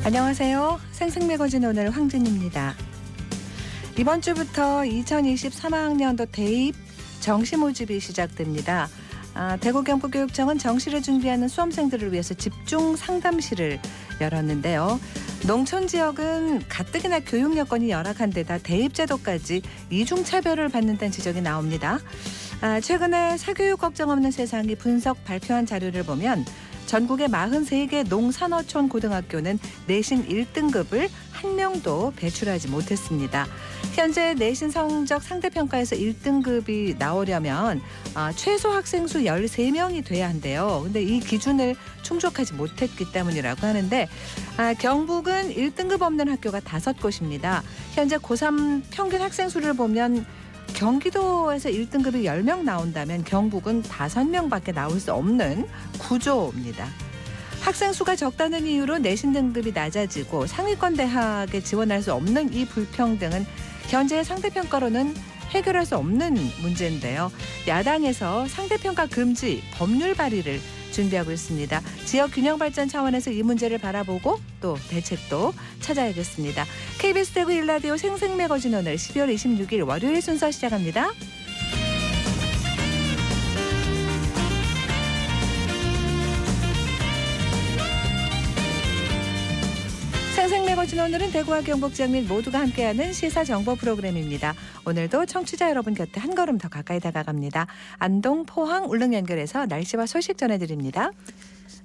안녕하세요. 생생매거진 오늘 황진입니다. 이번 주부터 2023학년도 대입 정시 모집이 시작됩니다. 대구 경북교육청은 정시를 준비하는 수험생들을 위해서 집중 상담실을 열었는데요. 농촌 지역은 가뜩이나 교육 여건이 열악한 데다 대입 제도까지 이중차별을 받는다는 지적이 나옵니다. 최근에 사교육 걱정 없는 세상이 분석 발표한 자료를 보면 전국의 43개 농산어촌 고등학교는 내신 1등급을 한 명도 배출하지 못했습니다. 현재 내신 성적 상대평가에서 1등급이 나오려면 최소 학생 수 13명이 돼야 한대요. 근데 이 기준을 충족하지 못했기 때문이라고 하는데 경북은 1등급 없는 학교가 5곳입니다. 현재 고3 평균 학생 수를 보면 경기도에서 1등급이 10명 나온다면 경북은 5명밖에 나올 수 없는 구조입니다. 학생 수가 적다는 이유로 내신 등급이 낮아지고 상위권 대학에 지원할 수 없는 이 불평등은 현재 상대평가로는 해결할 수 없는 문제인데요. 야당에서 상대평가 금지 법률 발의를 준비하고 있습니다. 지역 균형 발전 차원에서 이 문제를 바라보고 또 대책도 찾아야겠습니다. KBS 대구 1라디오 생생매거진 오늘 12월 26일 월요일 순서 시작합니다. 생생매거진 오늘은 대구와 경북 지역 및 모두가 함께하는 시사정보 프로그램입니다. 오늘도 청취자 여러분 곁에 한 걸음 더 가까이 다가갑니다. 안동, 포항, 울릉 연결해서 날씨와 소식 전해드립니다.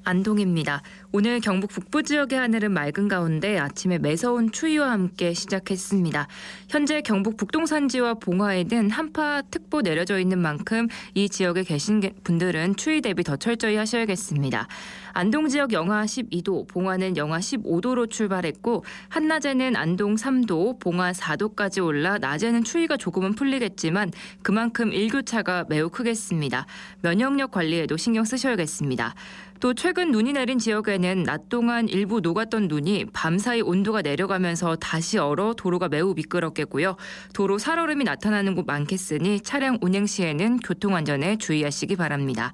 안동입니다. 오늘 경북 북부 지역의 하늘은 맑은 가운데 아침에 매서운 추위와 함께 시작했습니다. 현재 경북 북동산지와 봉화에는 한파특보 내려져 있는 만큼 이 지역에 계신 분들은 추위 대비 더 철저히 하셔야겠습니다. 안동 지역 영하 12도, 봉화는 영하 15도로 출발했고 한낮에는 안동 3도, 봉화 4도까지 올라 낮에는 추위가 조금은 풀리겠지만 그만큼 일교차가 매우 크겠습니다. 면역력 관리에도 신경 쓰셔야겠습니다. 또 최근 눈이 내린 지역에는 낮 동안 일부 녹았던 눈이 밤사이 온도가 내려가면서 다시 얼어 도로가 매우 미끄럽겠고요. 도로 살얼음이 나타나는 곳 많겠으니 차량 운행 시에는 교통안전에 주의하시기 바랍니다.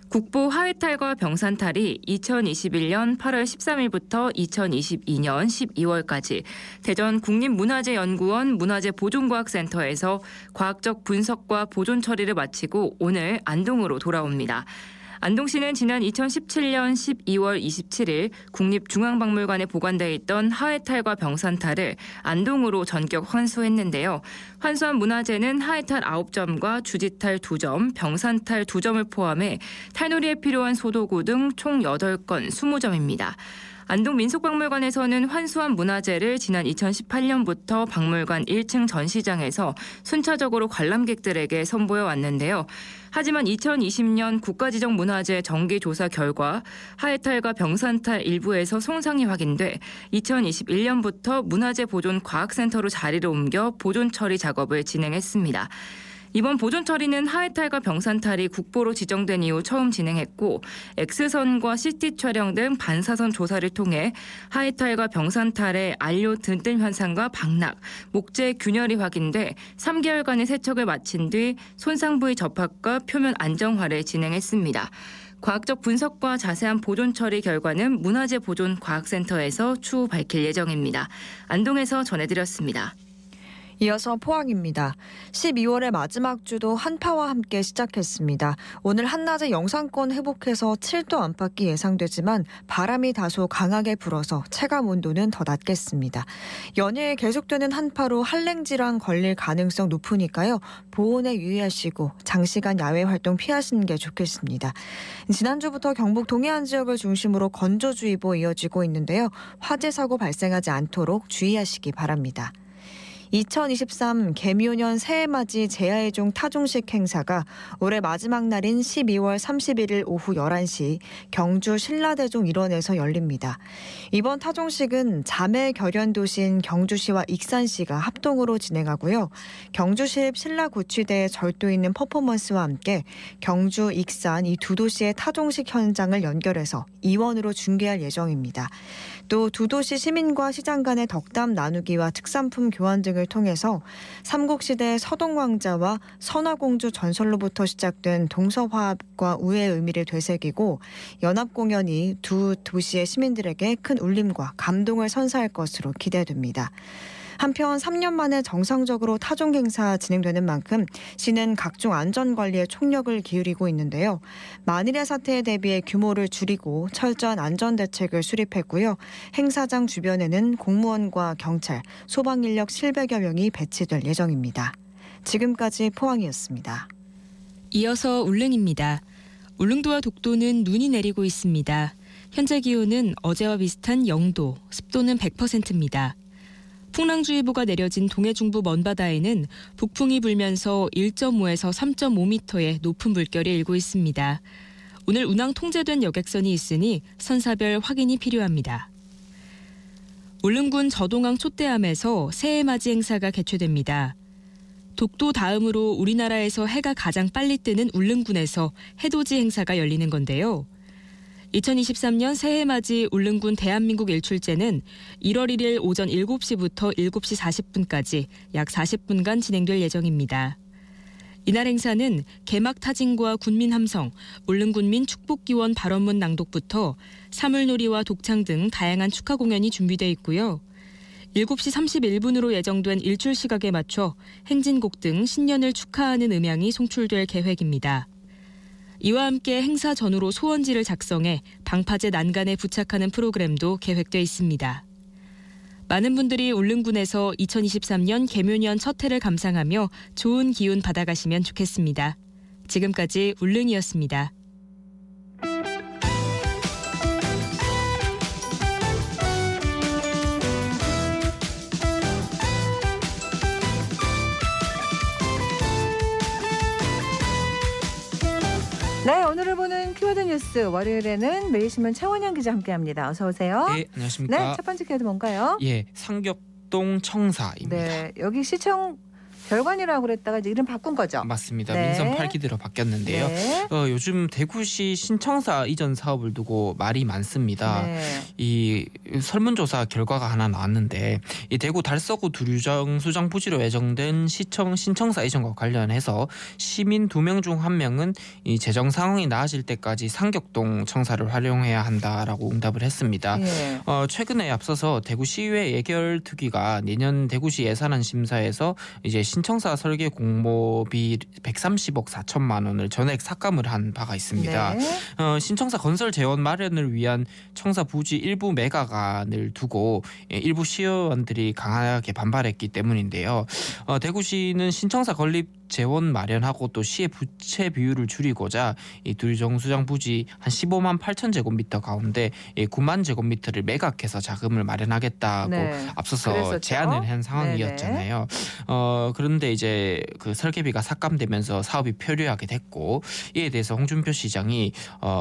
국보 하회탈과 병산탈이 2021년 8월 13일부터 2022년 12월까지 대전 국립문화재연구원 문화재보존과학센터에서 과학적 분석과 보존 처리를 마치고 오늘 안동으로 돌아옵니다. 안동시는 지난 2017년 12월 27일 국립중앙박물관에 보관돼 있던 하회탈과 병산탈을 안동으로 전격 환수했는데요. 환수한 문화재는 하회탈 9점과 주지탈 2점, 병산탈 2점을 포함해 탈놀이에 필요한 소도구 등 총 8건 20점입니다. 안동민속박물관에서는 환수한 문화재를 지난 2018년부터 박물관 1층 전시장에서 순차적으로 관람객들에게 선보여 왔는데요. 하지만 2020년 국가지정문화재 정기조사 결과 하회탈과 병산탈 일부에서 손상이 확인돼 2021년부터 문화재보존과학센터로 자리를 옮겨 보존 처리 작업을 진행했습니다. 이번 보존 처리는 하회탈과 병산탈이 국보로 지정된 이후 처음 진행했고 X선과 CT 촬영 등 반사선 조사를 통해 하회탈과 병산탈의 안료 들뜸 현상과 방락, 목재 균열이 확인돼 3개월간의 세척을 마친 뒤 손상 부위 접합과 표면 안정화를 진행했습니다. 과학적 분석과 자세한 보존 처리 결과는 문화재보존과학센터에서 추후 밝힐 예정입니다. 안동에서 전해드렸습니다. 이어서 포항입니다. 12월의 마지막 주도 한파와 함께 시작했습니다. 오늘 한낮에 영상권 회복해서 7도 안팎이 예상되지만 바람이 다소 강하게 불어서 체감 온도는 더 낮겠습니다. 연이에 계속되는 한파로 한랭질환 걸릴 가능성 높으니까요. 보온에 유의하시고 장시간 야외 활동 피하시는 게 좋겠습니다. 지난주부터 경북 동해안 지역을 중심으로 건조주의보 이어지고 있는데요. 화재 사고 발생하지 않도록 주의하시기 바랍니다. 2023 개묘년 새해맞이 제야의종 타종식 행사가 올해 마지막 날인 12월 31일 오후 11시 경주 신라대종 일원에서 열립니다. 이번 타종식은 자매 결연도시인 경주시와 익산시가 합동으로 진행하고요. 경주시 신라구치대에 절도 있는 퍼포먼스와 함께 경주, 익산 이 두 도시의 타종식 현장을 연결해서 이원으로 중계할 예정입니다. 또 두 도시 시민과 시장 간의 덕담 나누기와 특산품 교환 등을 등을 통해서 삼국시대 서동왕자와 선화공주 전설로부터 시작된 동서화합과 우애의 의미를 되새기고 연합공연이 두 도시의 시민들에게 큰 울림과 감동을 선사할 것으로 기대됩니다. 한편 3년 만에 정상적으로 타종 행사 진행되는 만큼 시는 각종 안전관리에 총력을 기울이고 있는데요. 만일의 사태에 대비해 규모를 줄이고 철저한 안전대책을 수립했고요. 행사장 주변에는 공무원과 경찰, 소방인력 700여 명이 배치될 예정입니다. 지금까지 포항이었습니다. 이어서 울릉입니다. 울릉도와 독도는 눈이 내리고 있습니다. 현재 기온은 어제와 비슷한 0도, 습도는 100%입니다. 풍랑주의보가 내려진 동해중부 먼바다에는 북풍이 불면서 1.5에서 3.5m의 높은 물결이 일고 있습니다. 오늘 운항 통제된 여객선이 있으니 선사별 확인이 필요합니다. 울릉군 저동항 촛대암에서 새해맞이 행사가 개최됩니다. 독도 다음으로 우리나라에서 해가 가장 빨리 뜨는 울릉군에서 해돋이 행사가 열리는 건데요. 2023년 새해맞이 울릉군 대한민국 일출제는 1월 1일 오전 7시부터 7시 40분까지 약 40분간 진행될 예정입니다. 이날 행사는 개막 타진과 군민함성, 울릉군민 축복기원 발언문 낭독부터 사물놀이와 독창 등 다양한 축하 공연이 준비돼 있고요. 7시 31분으로 예정된 일출 시각에 맞춰 행진곡 등 신년을 축하하는 음향이 송출될 계획입니다. 이와 함께 행사 전후로 소원지를 작성해 방파제 난간에 부착하는 프로그램도 계획돼 있습니다. 많은 분들이 울릉군에서 2023년 개묘년 첫 해를 감상하며 좋은 기운 받아가시면 좋겠습니다. 지금까지 울릉이었습니다. 네, 오늘을 보는 키워드 뉴스 월요일에는 매일신문 최원영 기자 함께합니다. 어서 오세요. 네, 안녕하십니까. 네, 첫 번째 키워드 뭔가요? 예, 상격동 청사입니다. 네, 여기 시청 별관이라고 그랬다가 이제 이름 바꾼 거죠? 맞습니다. 네. 민선 8기대로 바뀌었는데요. 네. 요즘 대구시 신청사 이전 사업을 두고 말이 많습니다. 네. 이 설문조사 결과가 하나 나왔는데 이 대구 달서구 두류정 수장 부지로 예정된 시청 신청사 이전과 관련해서 시민 2명 중 1명은 이 재정 상황이 나아질 때까지 상격동 청사를 활용해야 한다라고 응답을 했습니다. 네. 최근에 앞서서 대구시의회 예결특위가 내년 대구시 예산안 심사에서 이제 신청사 설계 공모비 130억 4천만 원을 전액 삭감을 한 바가 있습니다. 네. 신청사 건설 재원 마련을 위한 청사 부지 일부 매각안을 두고 일부 시의원들이 강하게 반발했기 때문인데요. 대구시는 신청사 건립 재원 마련하고 또 시의 부채 비율을 줄이고자 이 두류정수장 부지 한 15만 8천 제곱미터 가운데 9만 제곱미터를 매각해서 자금을 마련하겠다고 네. 앞서서 그랬었죠. 제안을 한 상황이었잖아요. 그런데 이제 그 설계비가 삭감되면서 사업이 표류하게 됐고 이에 대해서 홍준표 시장이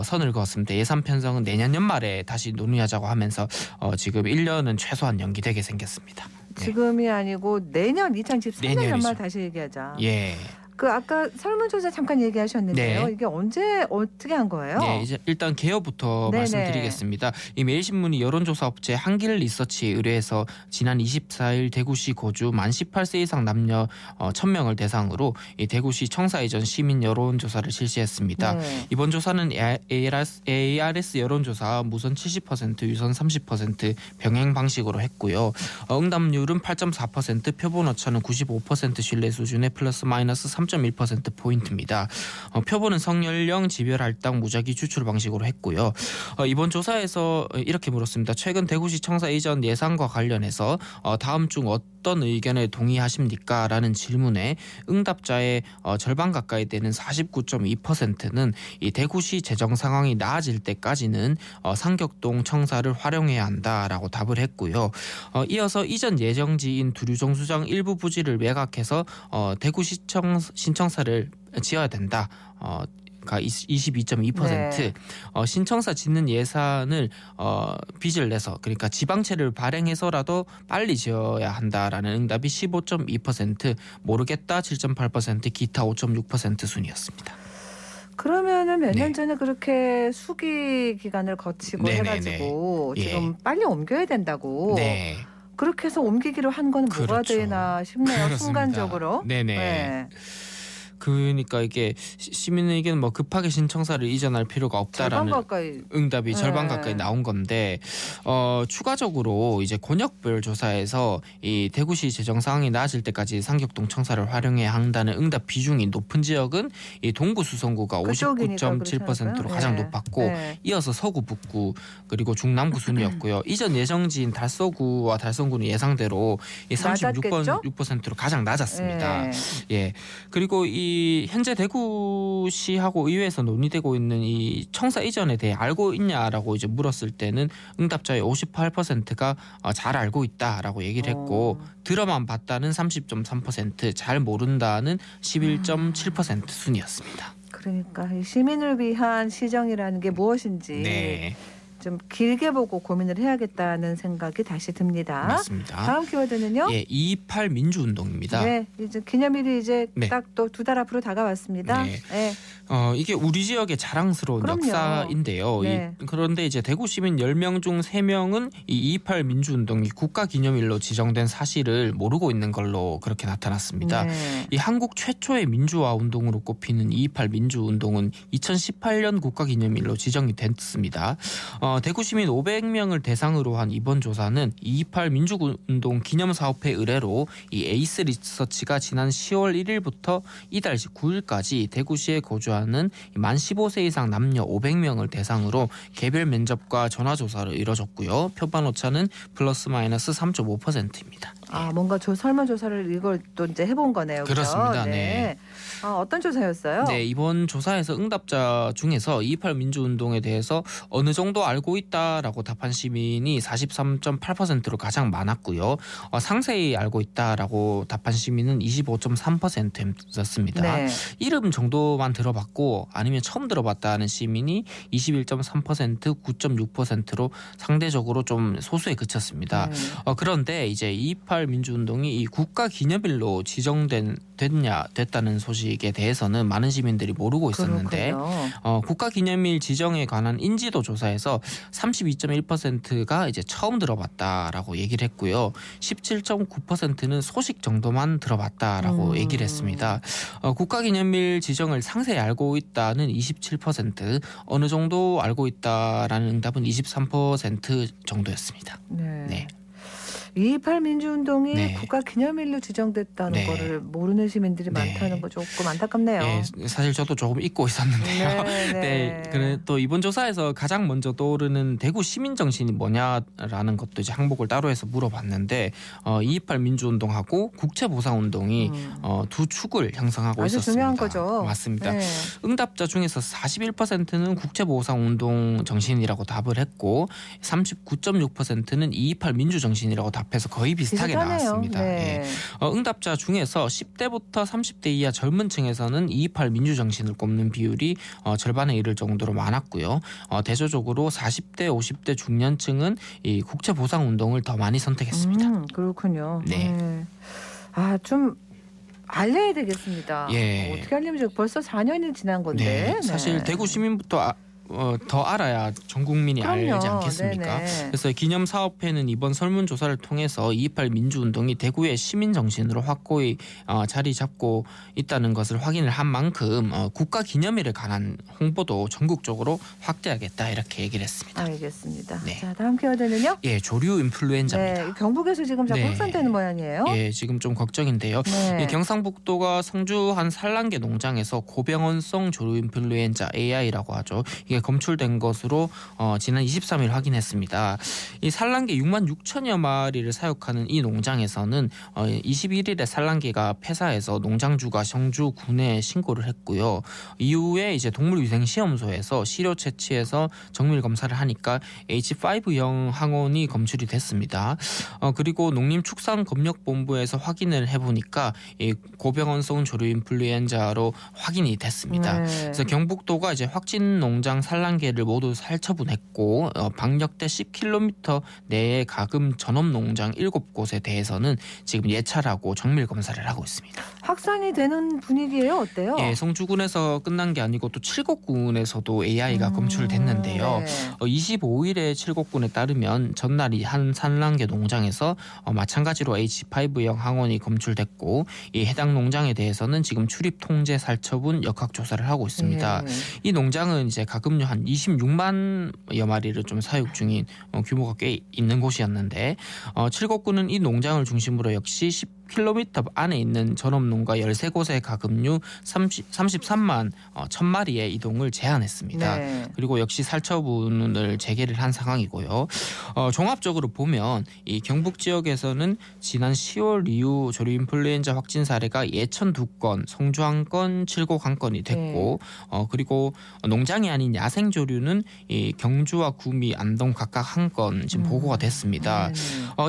선을 그었습니다. 예산 편성은 내년 연말에 다시 논의하자고 하면서 지금 1년은 최소한 연기되게 생겼습니다. 지금이 아니고 내년 2023년 내년이죠. 연말 다시 얘기하자. 예. 그 아까 설문조사 잠깐 얘기하셨는데요. 네. 이게 언제 어떻게 한 거예요? 네, 이제 일단 개요부터 네네. 말씀드리겠습니다. 이 매일신문이 여론조사 업체 한길 리서치에 의뢰해서 지난 24일 대구시 거주 만 18세 이상 남녀 1,000명을 대상으로 이 대구시 청사 이전 시민 여론조사를 실시했습니다. 네. 이번 조사는 ARS 여론조사 무선 70%, 유선 30% 병행 방식으로 했고요. 응답률은 8.4%, 표본 오차는 95% 신뢰 수준의 플러스 마이너스 3.1%포인트입니다. 표본은 성연령, 지별할당, 무작위 추출 방식으로 했고요. 이번 조사에서 이렇게 물었습니다. 최근 대구시 청사 이전 예산과 관련해서 다음 중 어떤 의견에 동의하십니까? 라는 질문에 응답자의 절반 가까이 되는 49.2%는 이 대구시 재정 상황이 나아질 때까지는 상격동 청사를 활용해야 한다라고 답을 했고요. 이어서 이전 예정지인 두류정수장 일부 부지를 매각해서 대구시청 신청사를 지어야 된다. 22.2%. 네. 신청사 짓는 예산을 빚을 내서 그러니까 지방채를 발행해서라도 빨리 지어야 한다라는 응답이 15.2%, 모르겠다 7.8%, 기타 5.6% 순이었습니다. 그러면은 몇 년 네. 전에 그렇게 수기 기간을 거치고 네네네. 해가지고 예. 지금 빨리 옮겨야 된다고. 네. 그렇게 해서 옮기기로 한 건 뭐가 그렇죠. 되나 싶네요. 그렇습니다. 순간적으로. 네네. 네. 그러니까 이게 시민에게는 뭐 급하게 신청사를 이전할 필요가 없다라는 절반 가까이. 응답이 네. 절반 가까이 나온 건데 추가적으로 이제 권역별 조사에서 이 대구시 재정 상황이 나아질 때까지 상격동 청사를 활용해야 한다는 응답 비중이 높은 지역은 이 동구 수성구가 그쪽이니까 59.7%로 그렇지 가장 않을까요? 높았고 네. 이어서 서구 북구 그리고 중남구 순이었고요. 이전 예정지인 달서구와 달성구는 예상대로 이 낮았겠죠? 36%로 가장 낮았습니다. 네. 예. 그리고 이 현재 대구시하고 의회에서 논의되고 있는 이 청사 이전에 대해 알고 있냐라고 이제 물었을 때는 응답자의 58%가 잘 알고 있다라고 얘기를 했고 들어만 봤다는 30.3%, 잘 모른다는 11.7% 순이었습니다. 그러니까 이 시민을 위한 시정이라는 게 무엇인지 네, 좀 길게 보고 고민을 해야겠다는 생각이 다시 듭니다. 맞습니다. 다음 키워드는요? 예, 228 민주운동입니다. 네, 이제 기념일이 이제 네. 딱 또 2달 앞으로 다가왔습니다. 네. 네. 이게 우리 지역의 자랑스러운 그럼요. 역사인데요. 네. 그런데 이제 대구 시민 10명 중 3명은 이 228 민주운동이 국가기념일로 지정된 사실을 모르고 있는 걸로 그렇게 나타났습니다. 네. 이 한국 최초의 민주화 운동으로 꼽히는 228 민주운동은 2018년 국가기념일로 지정이 됐습니다. 대구 시민 500명을 대상으로 한 이번 조사는 228 민주운동 기념사업회 의뢰로 이 에이스 리서치가 지난 10월 1일부터 이달 9일까지 대구시에 거주하는 만 15세 이상 남녀 500명을 대상으로 개별 면접과 전화조사를 이뤄졌고요. 표본 오차는 플러스 마이너스 3.5%입니다. 아, 뭔가 설문조사를 이걸 또 이제 해본 거네요. 그죠? 그렇습니다. 네. 어떤 조사였어요? 네, 이번 조사에서 응답자 중에서 228 민주운동에 대해서 어느 정도 알고 있다라고 답한 시민이 43.8%로 가장 많았고요. 상세히 알고 있다라고 답한 시민은 25.3%였습니다. 네. 이름 정도만 들어봤고 아니면 처음 들어봤다는 시민이 21.3%, 9.6%로 상대적으로 좀 소수에 그쳤습니다. 그런데 이제 228 민주운동이 이 국가기념일로 됐다는 소식에 대해서는 많은 시민들이 모르고 있었는데 국가기념일 지정에 관한 인지도 조사에서 32.1%가 이제 처음 들어봤다라고 얘기를 했고요. 17.9%는 소식 정도만 들어봤다라고 얘기를 했습니다. 국가기념일 지정을 상세히 알고 있다는 27%, 어느 정도 알고 있다라는 응답은 23% 정도였습니다. 네. 네. 228 민주운동이 네. 국가기념일로 지정됐다는 네. 거를 모르는 시민들이 네. 많다는 거 조금 안타깝네요. 네, 사실 저도 조금 잊고 있었는데요. 네, 그래 또 이번 조사에서 가장 먼저 떠오르는 대구 시민 정신이 뭐냐라는 것도 이제 항목을 따로 해서 물어봤는데 228 민주운동하고 국채보상운동이 두 축을 형성하고 아주 있었습니다. 중요한 거죠. 맞습니다. 네. 응답자 중에서 41%는 국채보상운동 정신이라고 답을 했고 39.6%는 228 민주정신이라고 답해서 거의 비슷하게 비슷하네요. 나왔습니다. 네. 예. 응답자 중에서 10대부터 30대 이하 젊은 층에서는 228 민주정신을 꼽는 비율이 절반에 이를 정도로 많았고요. 대조적으로 40대, 50대 중년층은 이 국채보상운동을 더 많이 선택했습니다. 그렇군요. 네. 좀 알려야 되겠습니다. 예. 어떻게 하려면 벌써 4년이 지난 건데. 네, 사실 네. 대구 시민부터 더 알아야 전 국민이 그럼요. 알지 않겠습니까? 네네. 그래서 기념사업회는 이번 설문조사를 통해서 228 민주운동이 대구의 시민 정신으로 확고히 자리 잡고 있다는 것을 확인을 한 만큼 국가기념일에 관한 홍보도 전국적으로 확대하겠다 이렇게 얘기를 했습니다. 알겠습니다. 네. 자, 다음 키워드는요? 예, 조류 인플루엔자입니다. 네, 경북에서 지금 자꾸 네. 확산되는 모양이에요. 예, 지금 좀 걱정인데요. 네. 이 경상북도가 성주 한 산란계 농장에서 고병원성 조류 인플루엔자 AI라고 하죠. 이게 검출된 것으로 지난 23일 확인했습니다. 이 산란계 6만 6천여 마리를 사육하는 이 농장에서는 21일에 산란계가 폐사해서 농장주가 성주 군에 신고를 했고요. 이후에 이제 동물위생시험소에서 시료 채취해서 정밀 검사를 하니까 H5형 항원이 검출이 됐습니다. 그리고 농림축산검역본부에서 확인을 해보니까 이 고병원성 조류 인플루엔자로 확인이 됐습니다. 네. 그래서 경북도가 이제 확진 농장 산란계를 모두 살처분했고 방역대 10km 내의 가금 전업농장 7곳에 대해서는 지금 예찰하고 정밀 검사를 하고 있습니다. 확산이 되는 분위기예요? 어때요? 예, 성주군에서 끝난 게 아니고 또 칠곡군에서도 AI가 검출됐는데요. 네. 25일에 칠곡군에 따르면 전날이 한 산란계 농장에서 마찬가지로 H5형 항원이 검출됐고 이 해당 농장에 대해서는 지금 출입 통제 살처분 역학 조사를 하고 있습니다. 네. 이 농장은 이제 가금류 한 26만여 마리를 좀 사육 중인 규모가 꽤 있는 곳이었는데 칠곡군은 이 농장을 중심으로 역시 10km 안에 있는 전업농가 13곳의 가금류 33만 1000마리의 이동을 제한했습니다. 네. 그리고 역시 살처분을 재개를 한 상황이고요. 종합적으로 보면 이 경북 지역에서는 지난 10월 이후 조류 인플루엔자 확진 사례가 예천 2건, 성주 1건, 칠곡 1건이 됐고 그리고 농장이 아닌 야생 조류는 이 경주와 구미, 안동 각각 1건 지금 보고가 됐습니다.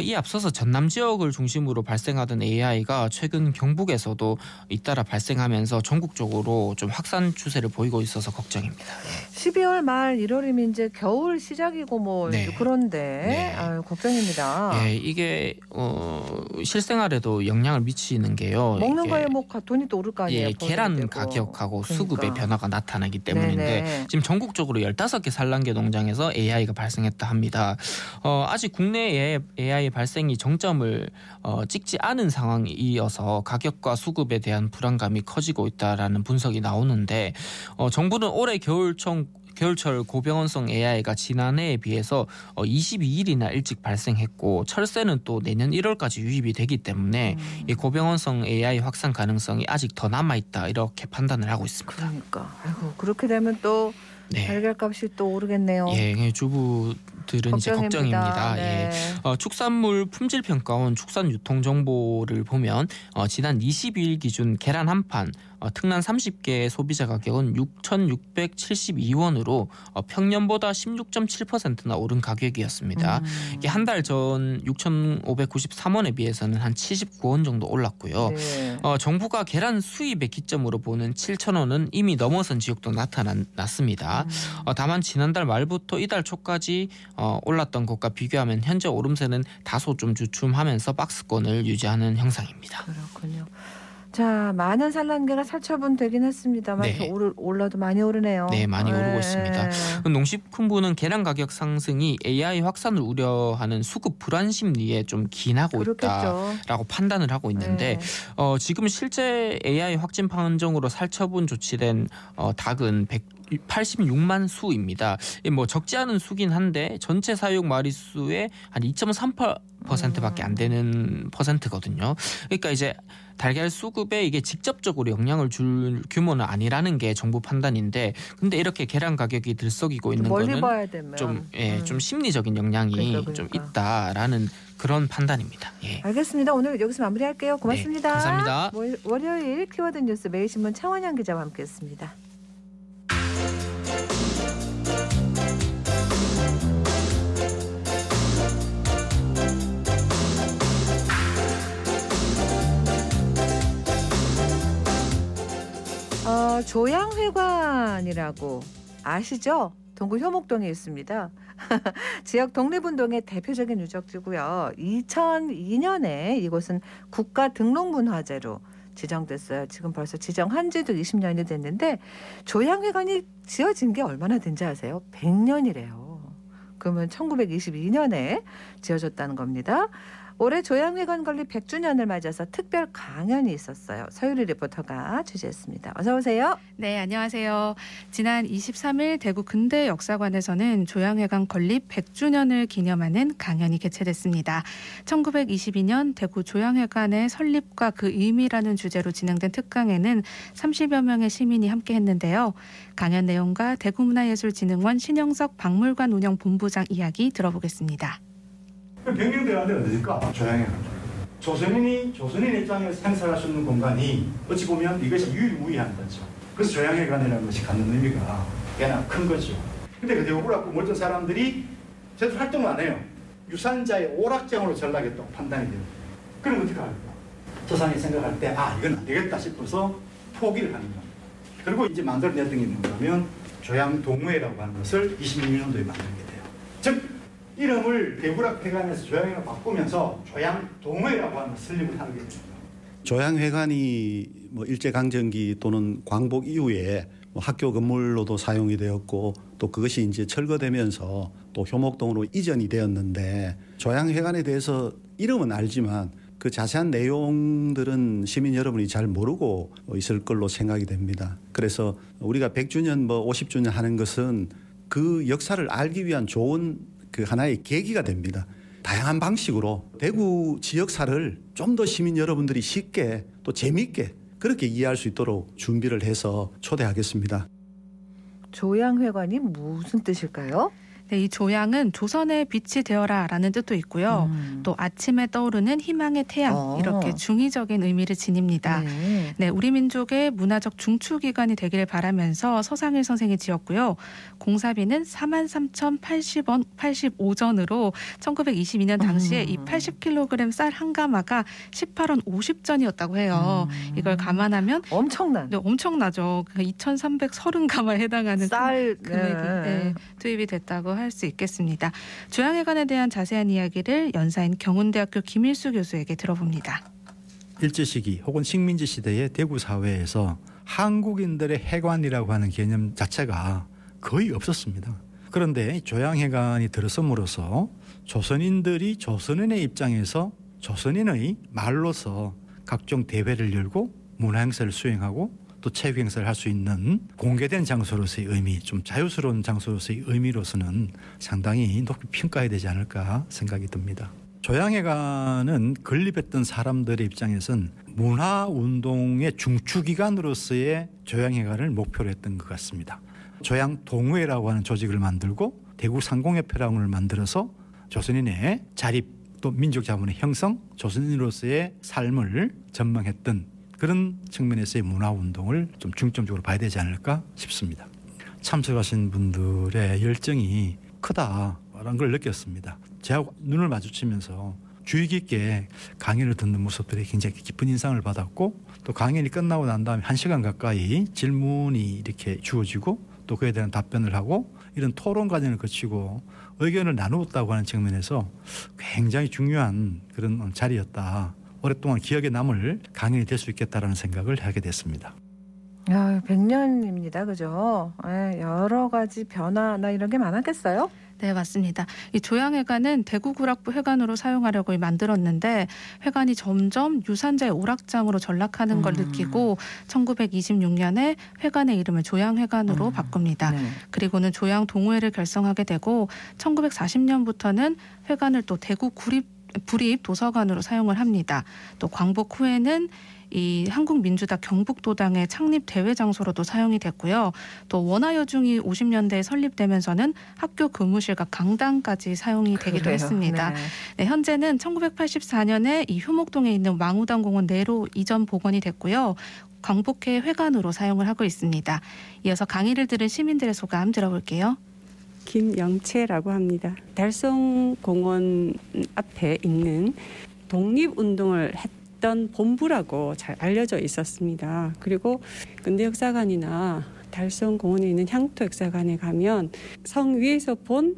이 앞서서 전남 지역을 중심으로 발생하던 AI가 최근 경북에서도 잇따라 발생하면서 전국적으로 좀 확산 추세를 보이고 있어서 걱정입니다. 12월 말 1월이면 이제 겨울 시작이고 뭐 네. 그런데 네. 아유, 걱정입니다. 예, 이게 실생활에도 영향을 미치는 게요. 먹는 이게 거에 뭐 돈이 또 오를 거 아니에요. 예, 계란 되고. 가격하고 그러니까. 수급의 변화가 나타나기 때문인데 네네. 지금 전국적으로 15개 산란계 농장에서 AI가 발생했다 합니다. 아직 국내에 AI 발생이 정점을 찍지 않은 상황이 이어서 가격과 수급에 대한 불안감이 커지고 있다라는 분석이 나오는데 정부는 올해 겨울철 고병원성 AI가 지난해에 비해서 22일이나 일찍 발생했고 철새는 또 내년 1월까지 유입이 되기 때문에 이 고병원성 AI 확산 가능성이 아직 더 남아있다 이렇게 판단을 하고 있습니다. 그러니까 아이고 그렇게 되면 또 네. 달걀값이 또 오르겠네요. 예, 주부들은 이제 걱정입니다. 네. 예. 축산물 품질 평가원 축산 유통 정보를 보면 지난 22일 기준 계란 한 판 특란 30개 소비자 가격은 6,672원으로 평년보다 16.7%나 오른 가격이었습니다. 이게 한 달 전 6,593원에 비해서는 한 79원 정도 올랐고요. 네. 정부가 계란 수입의 기점으로 보는 7,000원은 이미 넘어선 지역도 나타났습니다. 다만 지난달 말부터 이달 초까지 올랐던 것과 비교하면 현재 오름세는 다소 좀 주춤하면서 박스권을 유지하는 형상입니다. 그렇군요. 자, 많은 산란계가 살처분되긴 했습니다만 네. 올라도 많이 오르네요. 네, 많이 오르고 네. 있습니다. 농식품부는 계란 가격 상승이 AI 확산을 우려하는 수급 불안 심리에 좀 기인하고 그렇겠죠. 있다라고 판단을 하고 있는데 네. 지금 실제 AI 확진 판정으로 살처분 조치된 닭은 186만 수입니다. 뭐 적지 않은 수긴 한데 전체 사육 마리수의 한 2.3%밖에 안 되는 퍼센트거든요. 그러니까 이제 달걀 수급에 이게 직접적으로 영향을 줄 규모는 아니라는 게 정부 판단인데, 근데 이렇게 계란 가격이 들썩이고 있는 멀리 거는 봐야 되면 좀 심리적인 영향이 그러니까. 좀 있다라는 그런 판단입니다. 예. 알겠습니다. 오늘 여기서 마무리할게요. 고맙습니다. 네, 감사합니다. 월요일 키워드 뉴스 매일신문 창원양 기자와 함께했습니다. 조양회관이라고 아시죠? 동구 효목동에 있습니다. 지역 독립운동의 대표적인 유적지고요. 2002년에 이곳은 국가 등록문화재로 지정됐어요. 지금 벌써 지정한 지도 20년이 됐는데 조양회관이 지어진 게 얼마나 된지 아세요? 100년이래요. 그러면 1922년에 지어졌다는 겁니다. 올해 조양회관 건립 100주년을 맞아서 특별 강연이 있었어요. 서유리 리포터가 취재했습니다. 어서 오세요. 네, 안녕하세요. 지난 23일 대구 근대역사관에서는 조양회관 건립 100주년을 기념하는 강연이 개최됐습니다. 1922년 대구 조양회관의 설립과 그 의미라는 주제로 진행된 특강에는 30여 명의 시민이 함께했는데요. 강연 내용과 대구문화예술진흥원 신영석 박물관 운영본부장 이야기 들어보겠습니다. 변경되어야 되는 어딜까? 조양회관. 조선인의 입장에서 행사할 수 있는 공간이 어찌 보면 이것이 유일무이한 거죠. 그래서 조양회관이라는 것이 갖는 의미가 꽤나 큰 거죠. 근데 그 대구구라고 모든 사람들이 제대로 활동을 안 해요. 유산자의 오락장으로 전락했다고 판단이 돼요. 그럼 어떻게 할까? 저 사람이 생각할 때 이건 안 되겠다 싶어서 포기를 하는 겁니다. 그리고 이제 만들어냈던 게 뭐냐면 조양동호회라고 하는 것을 26년도에 만들게 돼요. 즉 이름을 대구락회관에서 조양회로 바꾸면서 조양동호회라고 하는 설립을 하게 됩니다. 조양회관이 일제강점기 또는 광복 이후에 학교 건물로도 사용이 되었고 또 그것이 이제 철거되면서 또 효목동으로 이전이 되었는데 조양회관에 대해서 이름은 알지만 그 자세한 내용들은 시민 여러분이 잘 모르고 있을 걸로 생각이 됩니다. 그래서 우리가 100주년 50주년 하는 것은 그 역사를 알기 위한 좋은 그 하나의 계기가 됩니다. 다양한 방식으로 대구 지역사를 좀 더 시민 여러분들이 쉽게 또 재미있게 그렇게 이해할 수 있도록 준비를 해서 초대하겠습니다. 조양회관이 무슨 뜻일까요? 네, 이 조양은 조선의 빛이 되어라라는 뜻도 있고요. 또 아침에 떠오르는 희망의 태양 이렇게 중의적인 의미를 지닙니다. 네, 우리 민족의 문화적 중추기관이 되기를 바라면서 서상일 선생이 지었고요. 공사비는 43,080원 85전으로 1922년 당시에 이 80kg 쌀 한 가마가 18원 50전이었다고 해요. 이걸 감안하면 엄청난. 네, 엄청나죠. 2,330가마에 해당하는 쌀 금액이 투입이 됐다고 할 수 있겠습니다. 조양회관에 대한 자세한 이야기를 연사인 경운대학교 김일수 교수에게 들어봅니다. 일제시기 혹은 식민지 시대의 대구 사회에서 한국인들의 해관이라고 하는 개념 자체가 거의 없었습니다. 그런데 조양회관이 들어섬으로써 조선인들이 조선인의 입장에서 조선인의 말로서 각종 대회를 열고 문화행사를 수행하고 또 체육행사를 할 수 있는 공개된 장소로서의 의미, 좀 자유스러운 장소로서의 의미로서는 상당히 높이 평가해야 되지 않을까 생각이 듭니다. 조양회관은 건립했던 사람들의 입장에선 문화운동의 중추기관으로서의 조양회관을 목표로 했던 것 같습니다. 조양동호회라고 하는 조직을 만들고 대구상공협회라고 만들어서 조선인의 자립 또 민족자본의 형성, 조선인으로서의 삶을 전망했던 그런 측면에서의 문화운동을 좀 중점적으로 봐야 되지 않을까 싶습니다. 참석하신 분들의 열정이 크다라는 걸 느꼈습니다. 제가 눈을 마주치면서 주의 깊게 강연을 듣는 모습들이 굉장히 깊은 인상을 받았고 또 강연이 끝나고 난 다음에 1시간 가까이 질문이 이렇게 주어지고 또 그에 대한 답변을 하고 이런 토론 과정을 거치고 의견을 나누었다고 하는 측면에서 굉장히 중요한 그런 자리였다. 오랫동안 기억에 남을 강연이 될 수 있겠다라는 생각을 하게 됐습니다. 100년입니다. 그죠? 여러 가지 변화나 이런 게 많았겠어요? 네, 맞습니다. 이 조양회관은 대구구락부 회관으로 사용하려고 만들었는데 회관이 점점 유산자의 오락장으로 전락하는 걸 느끼고 1926년에 회관의 이름을 조양회관으로 바꿉니다. 네. 그리고는 조양동호회를 결성하게 되고 1940년부터는 회관을 또 대구 구립 도서관으로 사용을 합니다. 또 광복 후에는 이 한국민주당 경북도당의 창립 대회 장소로도 사용이 됐고요. 또 원화여중이 50년대에 설립되면서는 학교 교무실과 강당까지 사용이 되기도 했습니다. 네. 네, 현재는 1984년에 이 효목동에 있는 망우당 공원 내로 이전 복원이 됐고요. 광복회 회관으로 사용을 하고 있습니다. 이어서 강의를 들은 시민들의 소감 들어볼게요. 김영채라고 합니다. 달성공원 앞에 있는 독립운동을 했던 본부라고 잘 알려져 있었습니다. 그리고 근대역사관이나 달성공원에 있는 향토역사관에 가면 성 위에서 본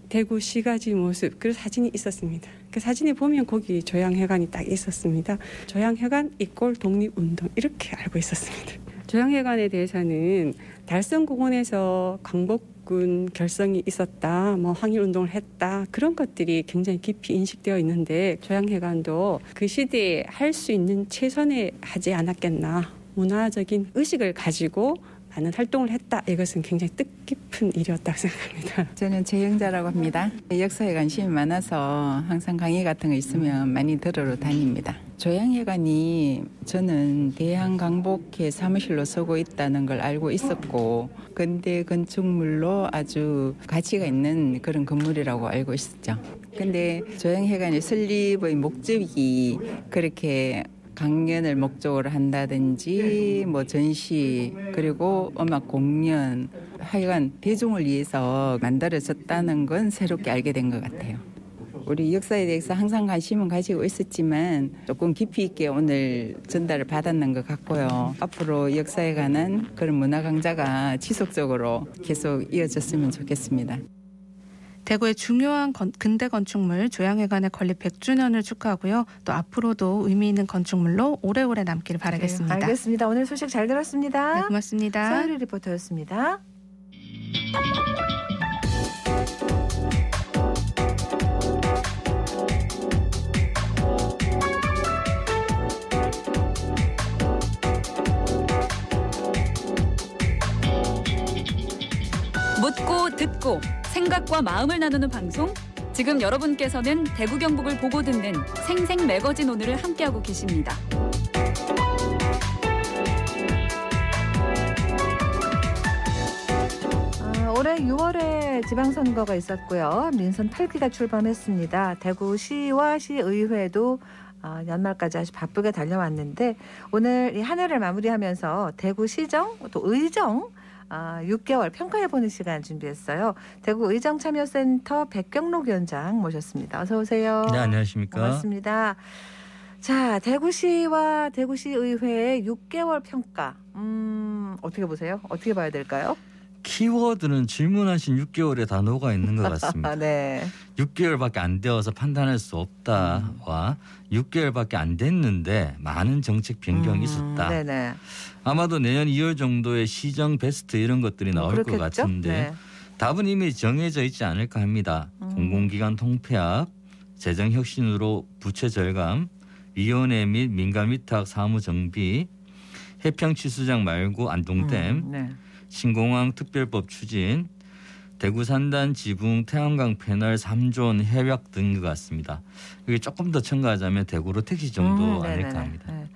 대구 시가지 모습 그 사진이 있었습니다. 그 사진에 보면 거기 조양회관이 딱 있었습니다. 조양회관 이꼴 독립운동 이렇게 알고 있었습니다. 조양회관에 대해서는 달성공원에서 광복군 결성이 있었다, 항일운동을 했다 그런 것들이 굉장히 깊이 인식되어 있는데 조양회관도 그 시대에 할 수 있는 최선에 하지 않았겠나 문화적인 의식을 가지고 많은 활동을 했다. 이것은 굉장히 뜻깊은 일이었다고 생각합니다. 저는 최영자라고 합니다. 역사에 관심이 많아서 항상 강의 같은 거 있으면 많이 들으러 다닙니다. 조양회관이 저는 대한광복회 사무실로 쓰고 있다는 걸 알고 있었고 근대 건축물로 아주 가치가 있는 그런 건물이라고 알고 있었죠. 근데 조양회관의 설립의 목적이 그렇게 강연을 목적으로 한다든지 전시 그리고 음악 공연 하여간 대중을 위해서 만들어졌다는 건 새롭게 알게 된 것 같아요. 우리 역사에 대해서 항상 관심은 가지고 있었지만 조금 깊이 있게 오늘 전달을 받았는 것 같고요. 앞으로 역사에 관한 그런 문화 강좌가 지속적으로 계속 이어졌으면 좋겠습니다. 대구의 중요한 근대 건축물 조양회관의 건립 100주년을 축하하고요. 또 앞으로도 의미 있는 건축물로 오래오래 남기를 바라겠습니다. 네, 알겠습니다. 오늘 소식 잘 들었습니다. 네, 고맙습니다. 서유리 리포터였습니다. 묻고 듣고 생각과 마음을 나누는 방송. 지금 여러분께서는 대구 경북을 보고 듣는 생생 매거진 오늘을 함께하고 계십니다. 올해 6월에 지방선거가 있었고요. 민선 8기가 출범했습니다. 대구시와 시의회도 연말까지 아주 바쁘게 달려왔는데 오늘 이 한 해를 마무리하면서 대구시정 또 의정 6개월 평가해보는 시간 준비했어요. 대구 의정참여센터 백경록 위원장 모셨습니다. 어서 오세요. 네, 안녕하십니까. 반갑습니다. 자, 대구시와 대구시의회의 6개월 평가. 어떻게 보세요? 어떻게 봐야 될까요? 키워드는 질문하신 6개월의 단어가 있는 것 같습니다. 네. 6개월밖에 안 되어서 판단할 수 없다와 6개월밖에 안 됐는데 많은 정책 변경이 있었다. 네네. 아마도 내년 2월 정도에 시정 베스트 이런 것들이 나올 그렇겠죠? 것 같은데 네. 답은 이미 정해져 있지 않을까 합니다. 공공기관 통폐합, 재정혁신으로 부채 절감, 위원회 및 민간 위탁 사무 정비, 해평치수장 말고 안동댐, 네. 신공항 특별법 추진, 대구 산단 지붕 태양광 패널 3존 협약 등 것 같습니다. 이게 조금 더 첨가하자면 대구로 택시 정도 아닐까 합니다. 네.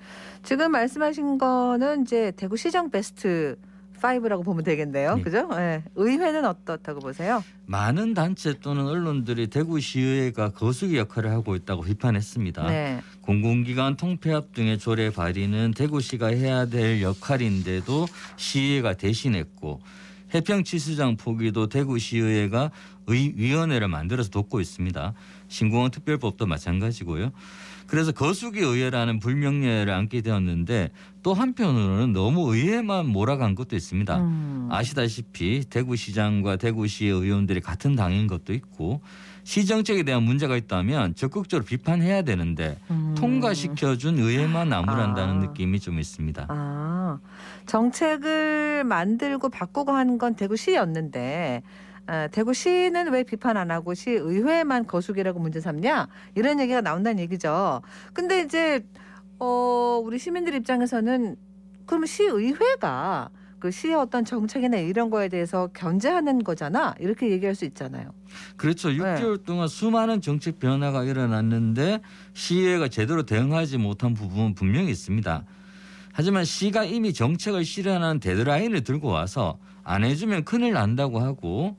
지금 말씀하신 거는 이제 대구 시정 베스트 5라고 보면 되겠네요. 네. 그죠? 네. 의회는 어떻다고 보세요? 많은 단체 또는 언론들이 대구시의회가 거수기 역할을 하고 있다고 비판했습니다. 네. 공공기관 통폐합 등의 조례 발의는 대구시가 해야 될 역할인데도 시의회가 대신했고 해평치수장 포기도 대구시의회가 위원회를 만들어서 돕고 있습니다. 신공항 특별법도 마찬가지고요. 그래서 거수기 의회라는 불명예를 안게 되었는데 또 한편으로는 너무 의회만 몰아간 것도 있습니다. 아시다시피 대구시장과 대구시의 의원들이 같은 당인 것도 있고 시정책에 대한 문제가 있다면 적극적으로 비판해야 되는데 통과시켜준 의회만 나무란다는 느낌이 좀 있습니다. 정책을 만들고 바꾸고 하는 건 대구시였는데 대구시는 왜 비판 안 하고 시의회만 거수기라고 문제 삼냐 이런 얘기가 나온다는 얘기죠. 근데 이제 우리 시민들 입장에서는 그러면 시의회가 그 시의 어떤 정책이나 이런 거에 대해서 견제하는 거잖아 이렇게 얘기할 수 있잖아요. 그렇죠. 6개월 동안 수많은 정책 변화가 일어났는데 시의회가 제대로 대응하지 못한 부분은 분명히 있습니다. 하지만 시가 이미 정책을 실현하는 데드라인을 들고 와서 안 해주면 큰일 난다고 하고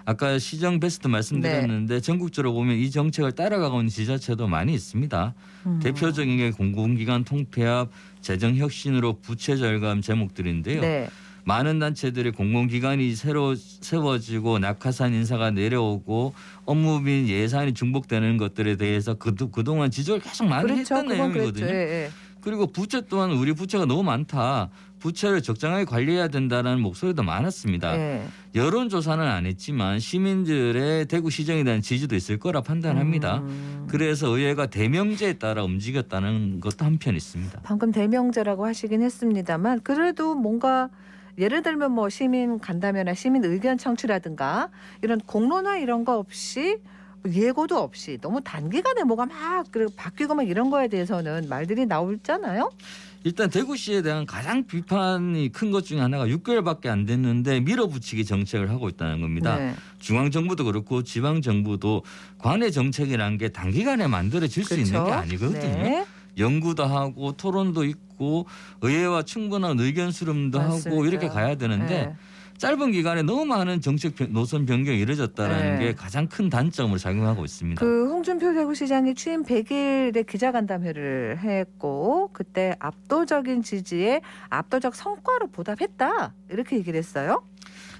아까 시정 베스트 말씀드렸는데 전국적으로 보면 이 정책을 따라가고 있는 지자체도 많이 있습니다. 대표적인 게 공공기관 통폐합, 재정혁신으로 부채 절감 제목들인데요. 네. 많은 단체들이 공공기관이 새로 세워지고 낙하산 인사가 내려오고 업무 및 예산이 중복되는 것들에 대해서 그동안 지적을 계속 많이 했던 내용이거든요. 그리고 부채 또한 우리 부채가 너무 많다. 부채를 적정하게 관리해야 된다는 목소리도 많았습니다. 여론조사는 안 했지만 시민들의 대구시정에 대한 지지도 있을 거라 판단합니다. 그래서 의회가 대명제에 따라 움직였다는 것도 한편 있습니다. 방금 대명제라고 하시긴 했습니다만 그래도 뭔가 예를 들면 뭐 시민 간담회나 시민 의견 청취라든가 이런 공론화 이런 거 없이 예고도 없이 너무 단기간에 뭐가 막 바뀌고 막 이런 거에 대해서는 말들이 나오잖아요. 일단 대구시에 대한 가장 비판이 큰 것 중에 하나가 6개월밖에 안 됐는데 밀어붙이기 정책을 하고 있다는 겁니다. 네. 중앙정부도 그렇고 지방정부도 관내 정책이라는 게 단기간에 만들어질 수 있는 게 아니거든요. 네. 연구도 하고 토론도 있고 의회와 충분한 의견 수렴도 하고 이렇게 가야 되는데 짧은 기간에 너무 많은 정책 노선 변경이 이루어졌다는 게 가장 큰 단점으로 작용하고 있습니다. 그 홍준표 대구시장이 취임 100일에 기자간담회를 했고 그때 압도적인 지지에 압도적 성과로 보답했다 이렇게 얘기를 했어요.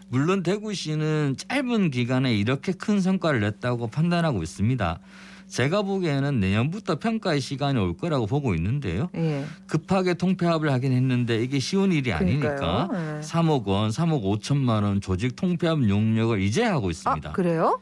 물론 대구시는 짧은 기간에 이렇게 큰 성과를 냈다고 판단하고 있습니다. 제가 보기에는 내년부터 평가의 시간이 올 거라고 보고 있는데요. 예. 급하게 통폐합을 하긴 했는데 이게 쉬운 일이 아니니까 그러니까요. 예. 3억 원, 3억 5천만 원 조직 통폐합 용역을 이제 하고 있습니다. 아, 그래요?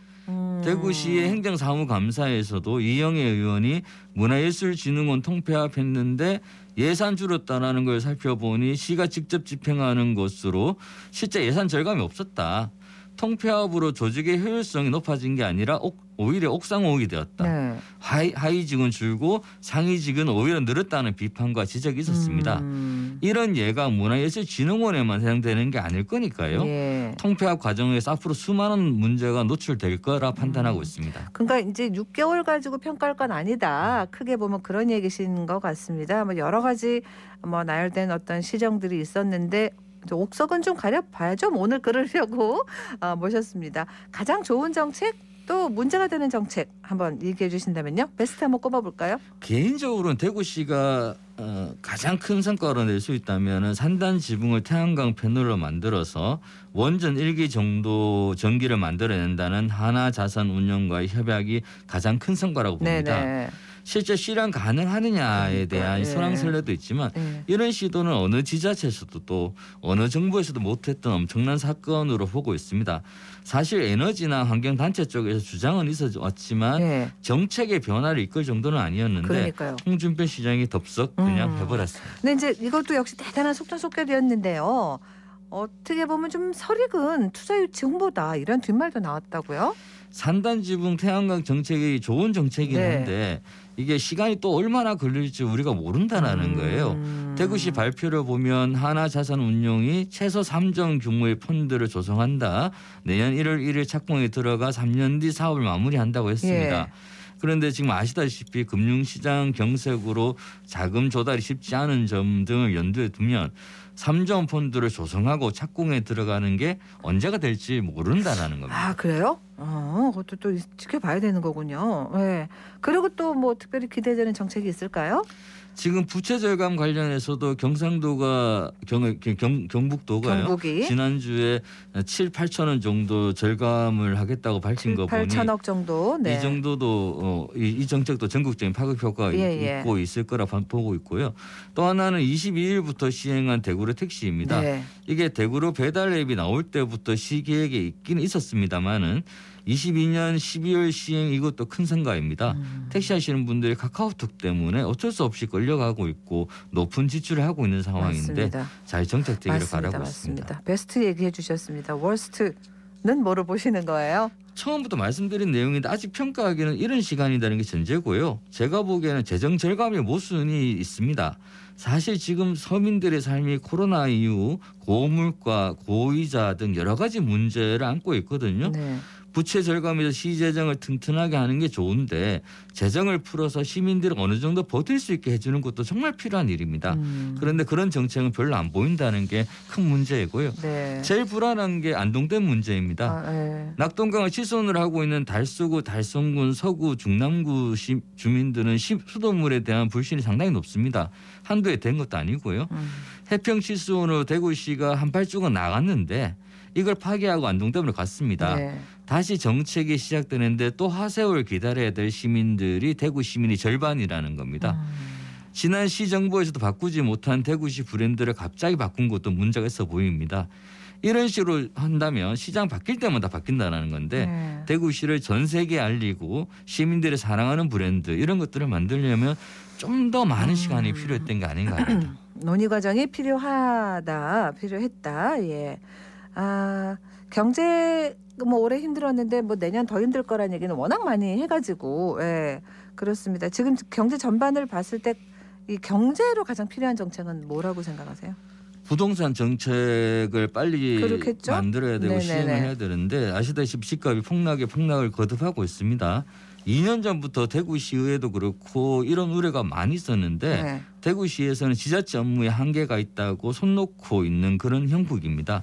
대구시의 행정사무감사에서도 이영애 의원이 문화예술진흥원 통폐합했는데 예산 줄었다라는 걸 살펴보니 시가 직접 집행하는 것으로 실제 예산 절감이 없었다. 통폐합으로 조직의 효율성이 높아진 게 아니라 오히려 옥상호흡이 되었다. 네. 하위직은 줄고 상위직은 오히려 늘었다는 비판과 지적이 있었습니다. 이런 예가 문화예술진흥원에만 해당되는 게 아닐 거니까요. 예. 통폐합 과정에서 앞으로 수많은 문제가 노출될 거라 판단하고 있습니다. 그러니까 이제 6개월 가지고 평가할 건 아니다. 크게 보면 그런 얘기신 것 같습니다. 뭐 여러 가지 나열된 어떤 시정들이 있었는데 옥석은 좀 가려봐야죠. 오늘 그러려고 모셨습니다. 가장 좋은 정책 또 문제가 되는 정책 한번 얘기해 주신다면요. 베스트 한번 꼽아볼까요? 개인적으로는 대구시가 가장 큰 성과를 낼 수 있다면 산단 지붕을 태양광 패널로 만들어서 원전 1기 정도 전기를 만들어낸다는 하나자산운용과의 협약이 가장 큰 성과라고 봅니다. 네네. 실제 실현 가능하느냐에 대한 설왕설래도 있지만 이런 시도는 어느 지자체에서도 또 어느 정부에서도 못했던 엄청난 사건으로 보고 있습니다. 사실 에너지나 환경단체 쪽에서 주장은 있었지만 정책의 변화를 이끌 정도는 아니었는데 그러니까요. 홍준표 시장이 덥석 그냥 해버렸습니다. 근데 이제 이것도 역시 대단한 속전속결이었는데요. 어떻게 보면 좀 설익은 투자유치 홍보다 이런 뒷말도 나왔다고요? 산단지붕 태양광 정책이 좋은 정책이긴 한데 이게 시간이 또 얼마나 걸릴지 우리가 모른다는 거예요. 대구시 발표를 보면 하나자산운용이 최소 3정 규모의 펀드를 조성한다. 내년 1월 1일 착공에 들어가 3년 뒤 사업을 마무리한다고 했습니다. 그런데 지금 아시다시피 금융시장 경색으로 자금 조달이 쉽지 않은 점 등을 염두에 두면 3정 펀드를 조성하고 착공에 들어가는 게 언제가 될지 모른다는 겁니다. 아, 그래요? 그것도 또 지켜봐야 되는 거군요. 네. 그리고 또 뭐 특별히 기대되는 정책이 있을까요? 지금 부채 절감 관련해서도 경상도가 경북도가요. 경북이? 지난주에 7, 8천 원 정도 절감을 하겠다고 밝힌 거 보니 8천억 정도. 네. 이 정도도 이 정책도 전국적인 파급 효과가 있고 있을 거라 보고 있고요. 또 하나는 22일부터 시행한 대구로 택시입니다. 네. 이게 대구로 배달 앱이 나올 때부터 시계획에 있기는 있었습니다만은 22년 12월 시행 이것도 큰 성과입니다. 택시 하시는 분들이 카카오톡 때문에 어쩔 수 없이 끌려가고 있고 높은 지출을 하고 있는 상황인데 맞습니다. 잘 정착되기를 바라고 맞습니다. 있습니다. 베스트 얘기해 주셨습니다. 월스트는 뭐로 보시는 거예요? 처음부터 말씀드린 내용인데 아직 평가하기는 이른 시간이라는 게 전제고요. 제가 보기에는 재정 절감의 모순이 있습니다. 사실 지금 서민들의 삶이 코로나 이후 고물가, 고이자 등 여러 가지 문제를 안고 있거든요. 네. 부채 절감에서 시재정을 튼튼하게 하는 게 좋은데 재정을 풀어서 시민들이 어느 정도 버틸 수 있게 해주는 것도 정말 필요한 일입니다. 그런데 그런 정책은 별로 안 보인다는 게 큰 문제이고요. 네. 제일 불안한 게 안동댐 문제입니다. 낙동강을 치손을 하고 있는 달서구, 달성군, 서구, 중남구 주민들은 수돗물에 대한 불신이 상당히 높습니다. 한두 해 된 것도 아니고요. 해평치수원으로 대구시가 한 발주가 나갔는데 이걸 파기하고 안동댐으로 갔습니다. 네. 다시 정책이 시작되는데 또 하세월 기다려야 될 시민들이 대구 시민이 절반이라는 겁니다. 지난 시정부에서도 바꾸지 못한 대구시 브랜드를 갑자기 바꾼 것도 문제가 있어 보입니다. 이런 식으로 한다면 시장 바뀔 때마다 바뀐다는 건데 대구시를 전 세계에 알리고 시민들이 사랑하는 브랜드 이런 것들을 만들려면 좀 더 많은 시간이 필요했던 게 아닌가 합니다. 논의 과정이 필요했다. 예. 경제 올해 힘들었는데 내년 더 힘들 거라는 얘기는 워낙 많이 해가지고 그렇습니다. 지금 경제 전반을 봤을 때 이 경제로 가장 필요한 정책은 뭐라고 생각하세요? 부동산 정책을 빨리 그렇겠죠? 만들어야 되고 네네네. 시행을 해야 되는데 아시다시피 집값이 폭락을 거듭하고 있습니다. 2년 전부터 대구시의회도 그렇고 이런 우려가 많이 있었는데 대구시에서는 지자체 업무에 한계가 있다고 손 놓고 있는 그런 형국입니다.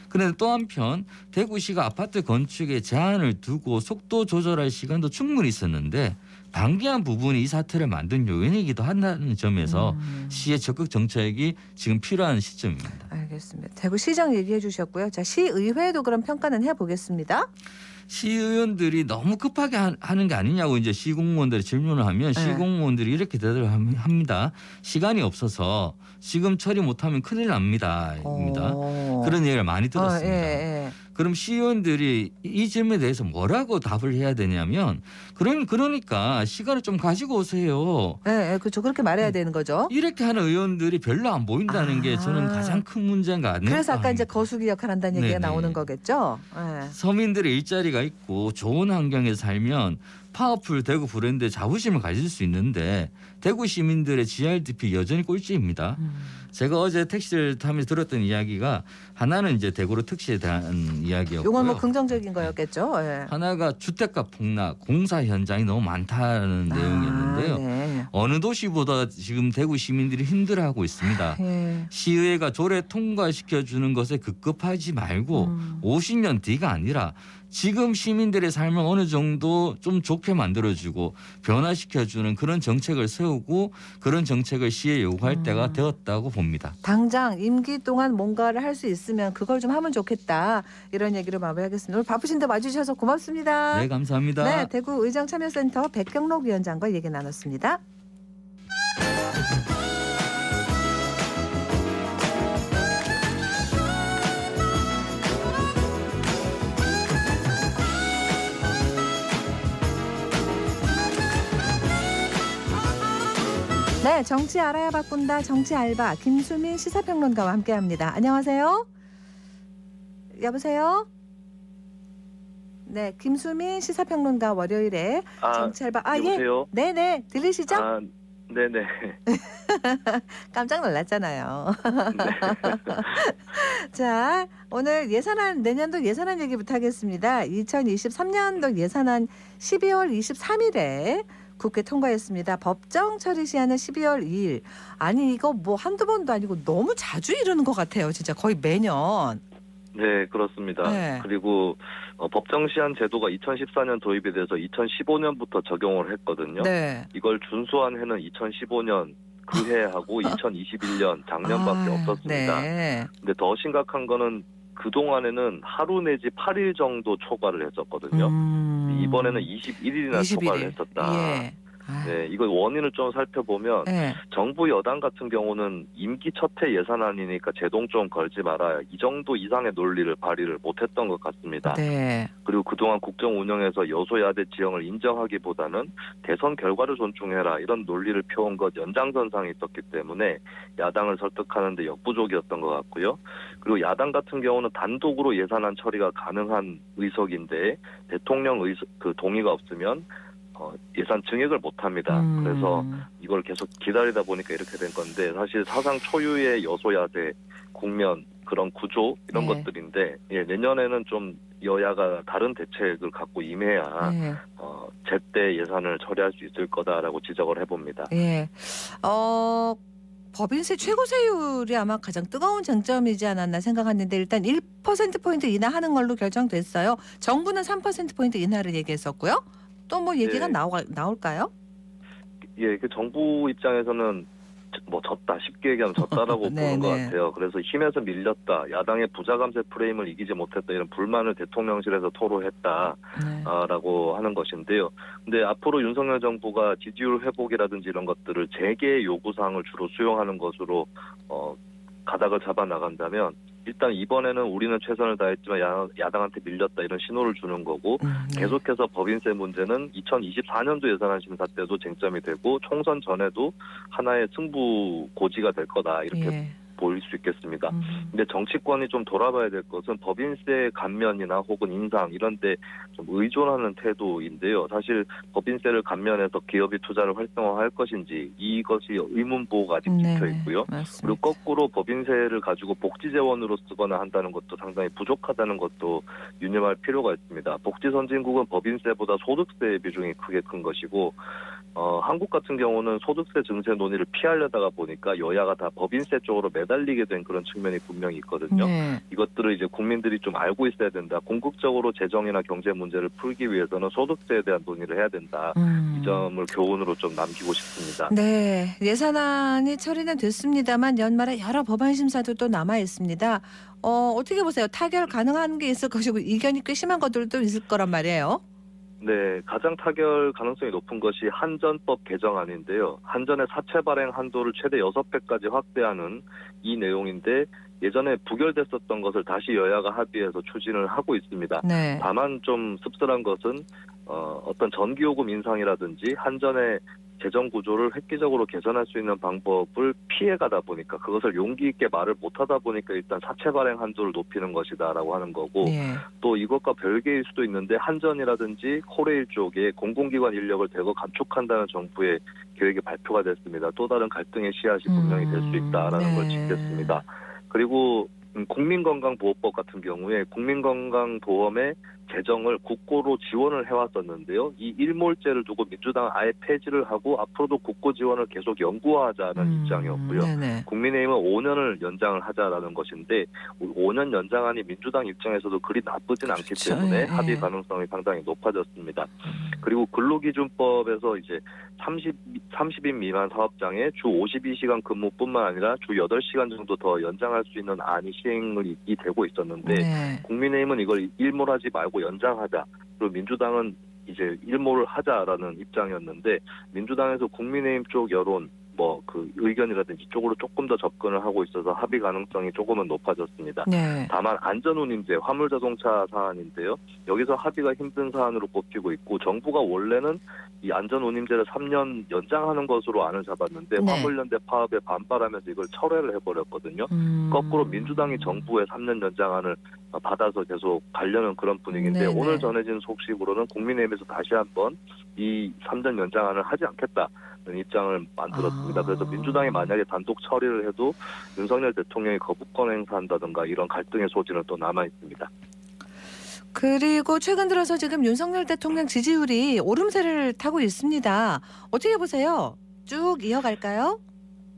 그런데 또 한편 대구시가 아파트 건축에 제한을 두고 속도 조절할 시간도 충분히 있었는데 방기한 부분이 이 사태를 만든 요인이기도 한다는 점에서 시의 적극 정책이 지금 필요한 시점입니다. 알겠습니다. 대구시장 얘기해 주셨고요. 자, 시의회도 그럼 평가는 해보겠습니다. 시의원들이 너무 급하게 하는 게 아니냐고 이제 시공무원들이 질문을 하면 시공무원들이 이렇게 대답을 합니다. 시간이 없어서 지금 처리 못하면 큰일 납니다. 그런 얘기를 많이 들었습니다. 그럼 시의원들이 이 질문에 대해서 뭐라고 답을 해야 되냐면 그러니까 시간을 좀 가지고 오세요. 네, 그렇죠. 그렇게 말해야 되는 거죠. 이렇게 하는 의원들이 별로 안 보인다는 게 저는 가장 큰 문제가 아닐까. 그래서 아까 이제 거수기 역할을 한다는 얘기가 나오는 거겠죠. 네. 서민들의 일자리가 있고 좋은 환경에 살면 파워풀 대구 브랜드에 자부심을 가질 수 있는데 대구 시민들의 GRDP 여전히 꼴찌입니다. 제가 어제 택시를 타면서 들었던 이야기가 하나는 이제 대구로 특시에 대한 이야기였고요. 이건 뭐 긍정적인 거였겠죠. 네. 하나가 주택가 폭락, 공사 현장이 너무 많다는 내용이었는데요. 네. 어느 도시보다 지금 대구 시민들이 힘들어하고 있습니다. 시의회가 조례 통과시켜주는 것에 급급하지 말고 50년 뒤가 아니라 지금 시민들의 삶을 어느 정도 좀 좋게 만들어주고 변화시켜주는 그런 정책을 세우고 그런 정책을 시에 요구할 때가 되었다고 봅니다. 당장 임기 동안 뭔가를 할 수 있으면 그걸 좀 하면 좋겠다. 이런 얘기로 마무리하겠습니다. 오늘 바쁘신데 와주셔서 고맙습니다. 네, 감사합니다. 네, 대구 의정참여센터 백경록 위원장과 얘기 나눴습니다. 네, 정치 알아야 바꾼다. 정치 알바 김수민 시사평론가와 함께합니다. 안녕하세요. 여보세요. 네, 김수민 시사평론가 월요일에 정치 알바. 여보세요? 예. 네네, 들리시죠? 네네. 깜짝 놀랐잖아요. 네. 자, 오늘 내년도 예산안 얘기부터 하겠습니다. 2023년도 예산안 12월 23일에 국회 통과했습니다. 법정 처리 시한은 12월 2일. 아니 이거 뭐 한두 번도 아니고 너무 자주 이러는 것 같아요. 진짜 거의 매년. 네, 그렇습니다. 네. 그리고 법정 시한 제도가 2014년 도입이 돼서 2015년부터 적용을 했거든요. 네. 이걸 준수한 해는 2015년 그 해하고 2021년 작년밖에 없었습니다. 네. 근데 더 심각한 거는 그동안에는 하루 내지 8일 정도 초과를 했었거든요. 이번에는 21일이나 초과를 했었다. 예. 네, 이거 원인을 좀 살펴보면 정부 여당 같은 경우는 임기 첫 해 예산안이니까 제동 좀 걸지 마라. 이 정도 이상의 논리를 발휘를 못했던 것 같습니다. 네. 그리고 그동안 국정 운영에서 여소야대 지형을 인정하기보다는 대선 결과를 존중해라 이런 논리를 펴온 것 연장선상에 있었기 때문에 야당을 설득하는 데 역부족이었던 것 같고요. 그리고 야당 같은 경우는 단독으로 예산안 처리가 가능한 의석인데 대통령 동의가 없으면 예산 증액을 못합니다. 그래서 이걸 계속 기다리다 보니까 이렇게 된 건데 사실 사상 초유의 여소야대 국면 그런 구조 이런 것들인데 내년에는 좀 여야가 다른 대책을 갖고 임해야 제때 예산을 처리할 수 있을 거다라고 지적을 해봅니다. 예. 법인세 최고세율이 아마 가장 뜨거운 쟁점이지 않았나 생각하는데 일단 1%포인트 인하하는 걸로 결정됐어요. 정부는 3%포인트 인하를 얘기했었고요. 또 뭐 얘기가 나올까요? 예, 그 정부 입장에서는 뭐 졌다 쉽게 얘기하면 졌다라고 보는 것 같아요. 그래서 힘에서 밀렸다, 야당의 부자 감세 프레임을 이기지 못했다 이런 불만을 대통령실에서 토로했다라고 하는 것인데요. 근데 앞으로 윤석열 정부가 지지율 회복이라든지 이런 것들을 재계 요구사항을 주로 수용하는 것으로 가닥을 잡아 나간다면. 일단 이번에는 우리는 최선을 다했지만 야당한테 밀렸다 이런 신호를 주는 거고 계속해서 법인세 문제는 2024년도 예산안 심사 때도 쟁점이 되고 총선 전에도 하나의 승부 고지가 될 거다 이렇게 보일 수 있겠습니다. 근데 정치권이 좀 돌아봐야 될 것은 법인세 감면이나 혹은 인상 이런 데 좀 의존하는 태도인데요. 사실 법인세를 감면해서 기업이 투자를 활성화할 것인지 이것이 의문부호가 아직 찍혀 있고요. 그리고 거꾸로 법인세를 가지고 복지재원으로 쓰거나 한다는 것도 상당히 부족하다는 것도 유념할 필요가 있습니다. 복지선진국은 법인세보다 소득세 비중이 크게 큰 것이고 한국 같은 경우는 소득세 증세 논의를 피하려다가 보니까 여야가 다 법인세 쪽으로 매달 매달리게 된 그런 측면이 분명히 있거든요. 이것들을 이제 국민들이 좀 알고 있어야 된다. 궁극적으로 재정이나 경제 문제를 풀기 위해서는 소득세에 대한 논의를 해야 된다. 이 점을 교훈으로 좀 남기고 싶습니다. 네, 예산안이 처리는 됐습니다만 연말에 여러 법안 심사도 또 남아 있습니다. 어떻게 보세요? 타결 가능한 게 있을 것이고 이견이 꽤 심한 것들도 있을 거란 말이에요. 네, 가장 타결 가능성이 높은 것이 한전법 개정안인데요. 한전의 사채 발행 한도를 최대 6배까지 확대하는 이 내용인데 예전에 부결됐었던 것을 다시 여야가 합의해서 추진을 하고 있습니다. 네. 다만 좀 씁쓸한 것은 어떤 전기요금 인상이라든지 한전의 재정 구조를 획기적으로 개선할 수 있는 방법을 피해가다 보니까 그것을 용기 있게 말을 못하다 보니까 일단 사채 발행 한도를 높이는 것이다라고 하는 거고 또 이것과 별개일 수도 있는데 한전이라든지 코레일 쪽에 공공기관 인력을 대거 감축한다는 정부의 계획이 발표가 됐습니다. 또 다른 갈등의 씨앗이 분명히 될 수 있다라는 걸 짚겠습니다. 그리고 국민건강보호법 같은 경우에 국민건강보험의 재정을 국고로 지원을 해왔었는데요. 이 일몰제를 두고 민주당은 아예 폐지를 하고 앞으로도 국고 지원을 계속 영구화하자는 입장이었고요. 국민의힘은 5년을 연장을 하자라는 것인데 5년 연장안이 민주당 입장에서도 그리 나쁘진 않기 때문에 합의 가능성이 상당히 높아졌습니다. 그리고 근로기준법에서 이제 30인 미만 사업장에 주 52시간 근무뿐만 아니라 주 8시간 정도 더 연장할 수 있는 안이 시행이 되고 있었는데 국민의힘은 이걸 일몰하지 말고 연장하자. 그리고 민주당은 이제 일몰을 하자라는 입장이었는데 민주당에서 국민의힘 쪽 여론 그 의견이라든지 쪽으로 조금 더 접근을 하고 있어서 합의 가능성이 조금은 높아졌습니다. 다만 안전운임제, 화물자동차 사안인데요. 여기서 합의가 힘든 사안으로 꼽히고 있고 정부가 원래는 이 안전운임제를 3년 연장하는 것으로 안을 잡았는데 화물연대 파업에 반발하면서 이걸 철회를 해버렸거든요. 거꾸로 민주당이 정부의 3년 연장안을 받아서 계속 가려는 그런 분위기인데 오늘 전해진 소식으로는 국민의힘에서 다시 한번 이 3년 연장안을 하지 않겠다. 입장을 만들었습니다. 그래서 민주당이 만약에 단독 처리를 해도 윤석열 대통령이 거부권 행사한다든가 이런 갈등의 소지는 또 남아 있습니다. 그리고 최근 들어서 지금 윤석열 대통령 지지율이 오름세를 타고 있습니다. 어떻게 보세요? 쭉 이어갈까요?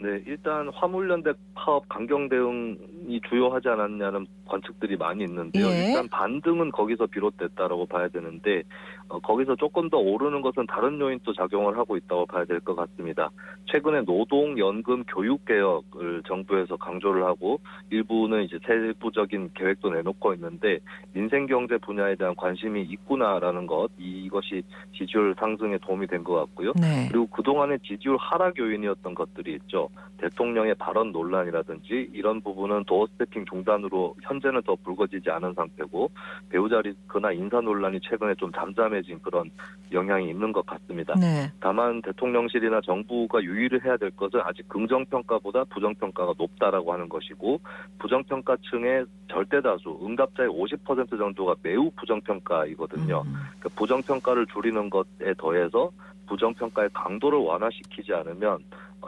네, 일단 화물연대 파업 강경 대응이 주요하지 않았냐는 관측들이 많이 있는데요. 일단 반등은 거기서 비롯됐다라고 봐야 되는데 거기서 조금 더 오르는 것은 다른 요인도 작용을 하고 있다고 봐야 될 것 같습니다. 최근에 노동, 연금, 교육 개혁을 정부에서 강조를 하고 일부는 이제 세부적인 계획도 내놓고 있는데 민생 경제 분야에 대한 관심이 있구나라는 것 이것이 지지율 상승에 도움이 된 것 같고요. 그리고 그동안의 지지율 하락 요인이었던 것들이 있죠. 대통령의 발언 논란이라든지 이런 부분은 도어 스태핑 중단으로 현재는 더 불거지지 않은 상태고 배우자 리스크나 인사 논란이 최근에 좀 잠잠해진 그런 영향이 있는 것 같습니다. 다만 대통령실이나 정부가 유의를 해야 될 것은 아직 긍정평가보다 부정평가가 높다라고 하는 것이고 부정평가층의 절대다수 응답자의 50% 정도가 매우 부정평가이거든요. 그러니까 부정평가를 줄이는 것에 더해서 부정평가의 강도를 완화시키지 않으면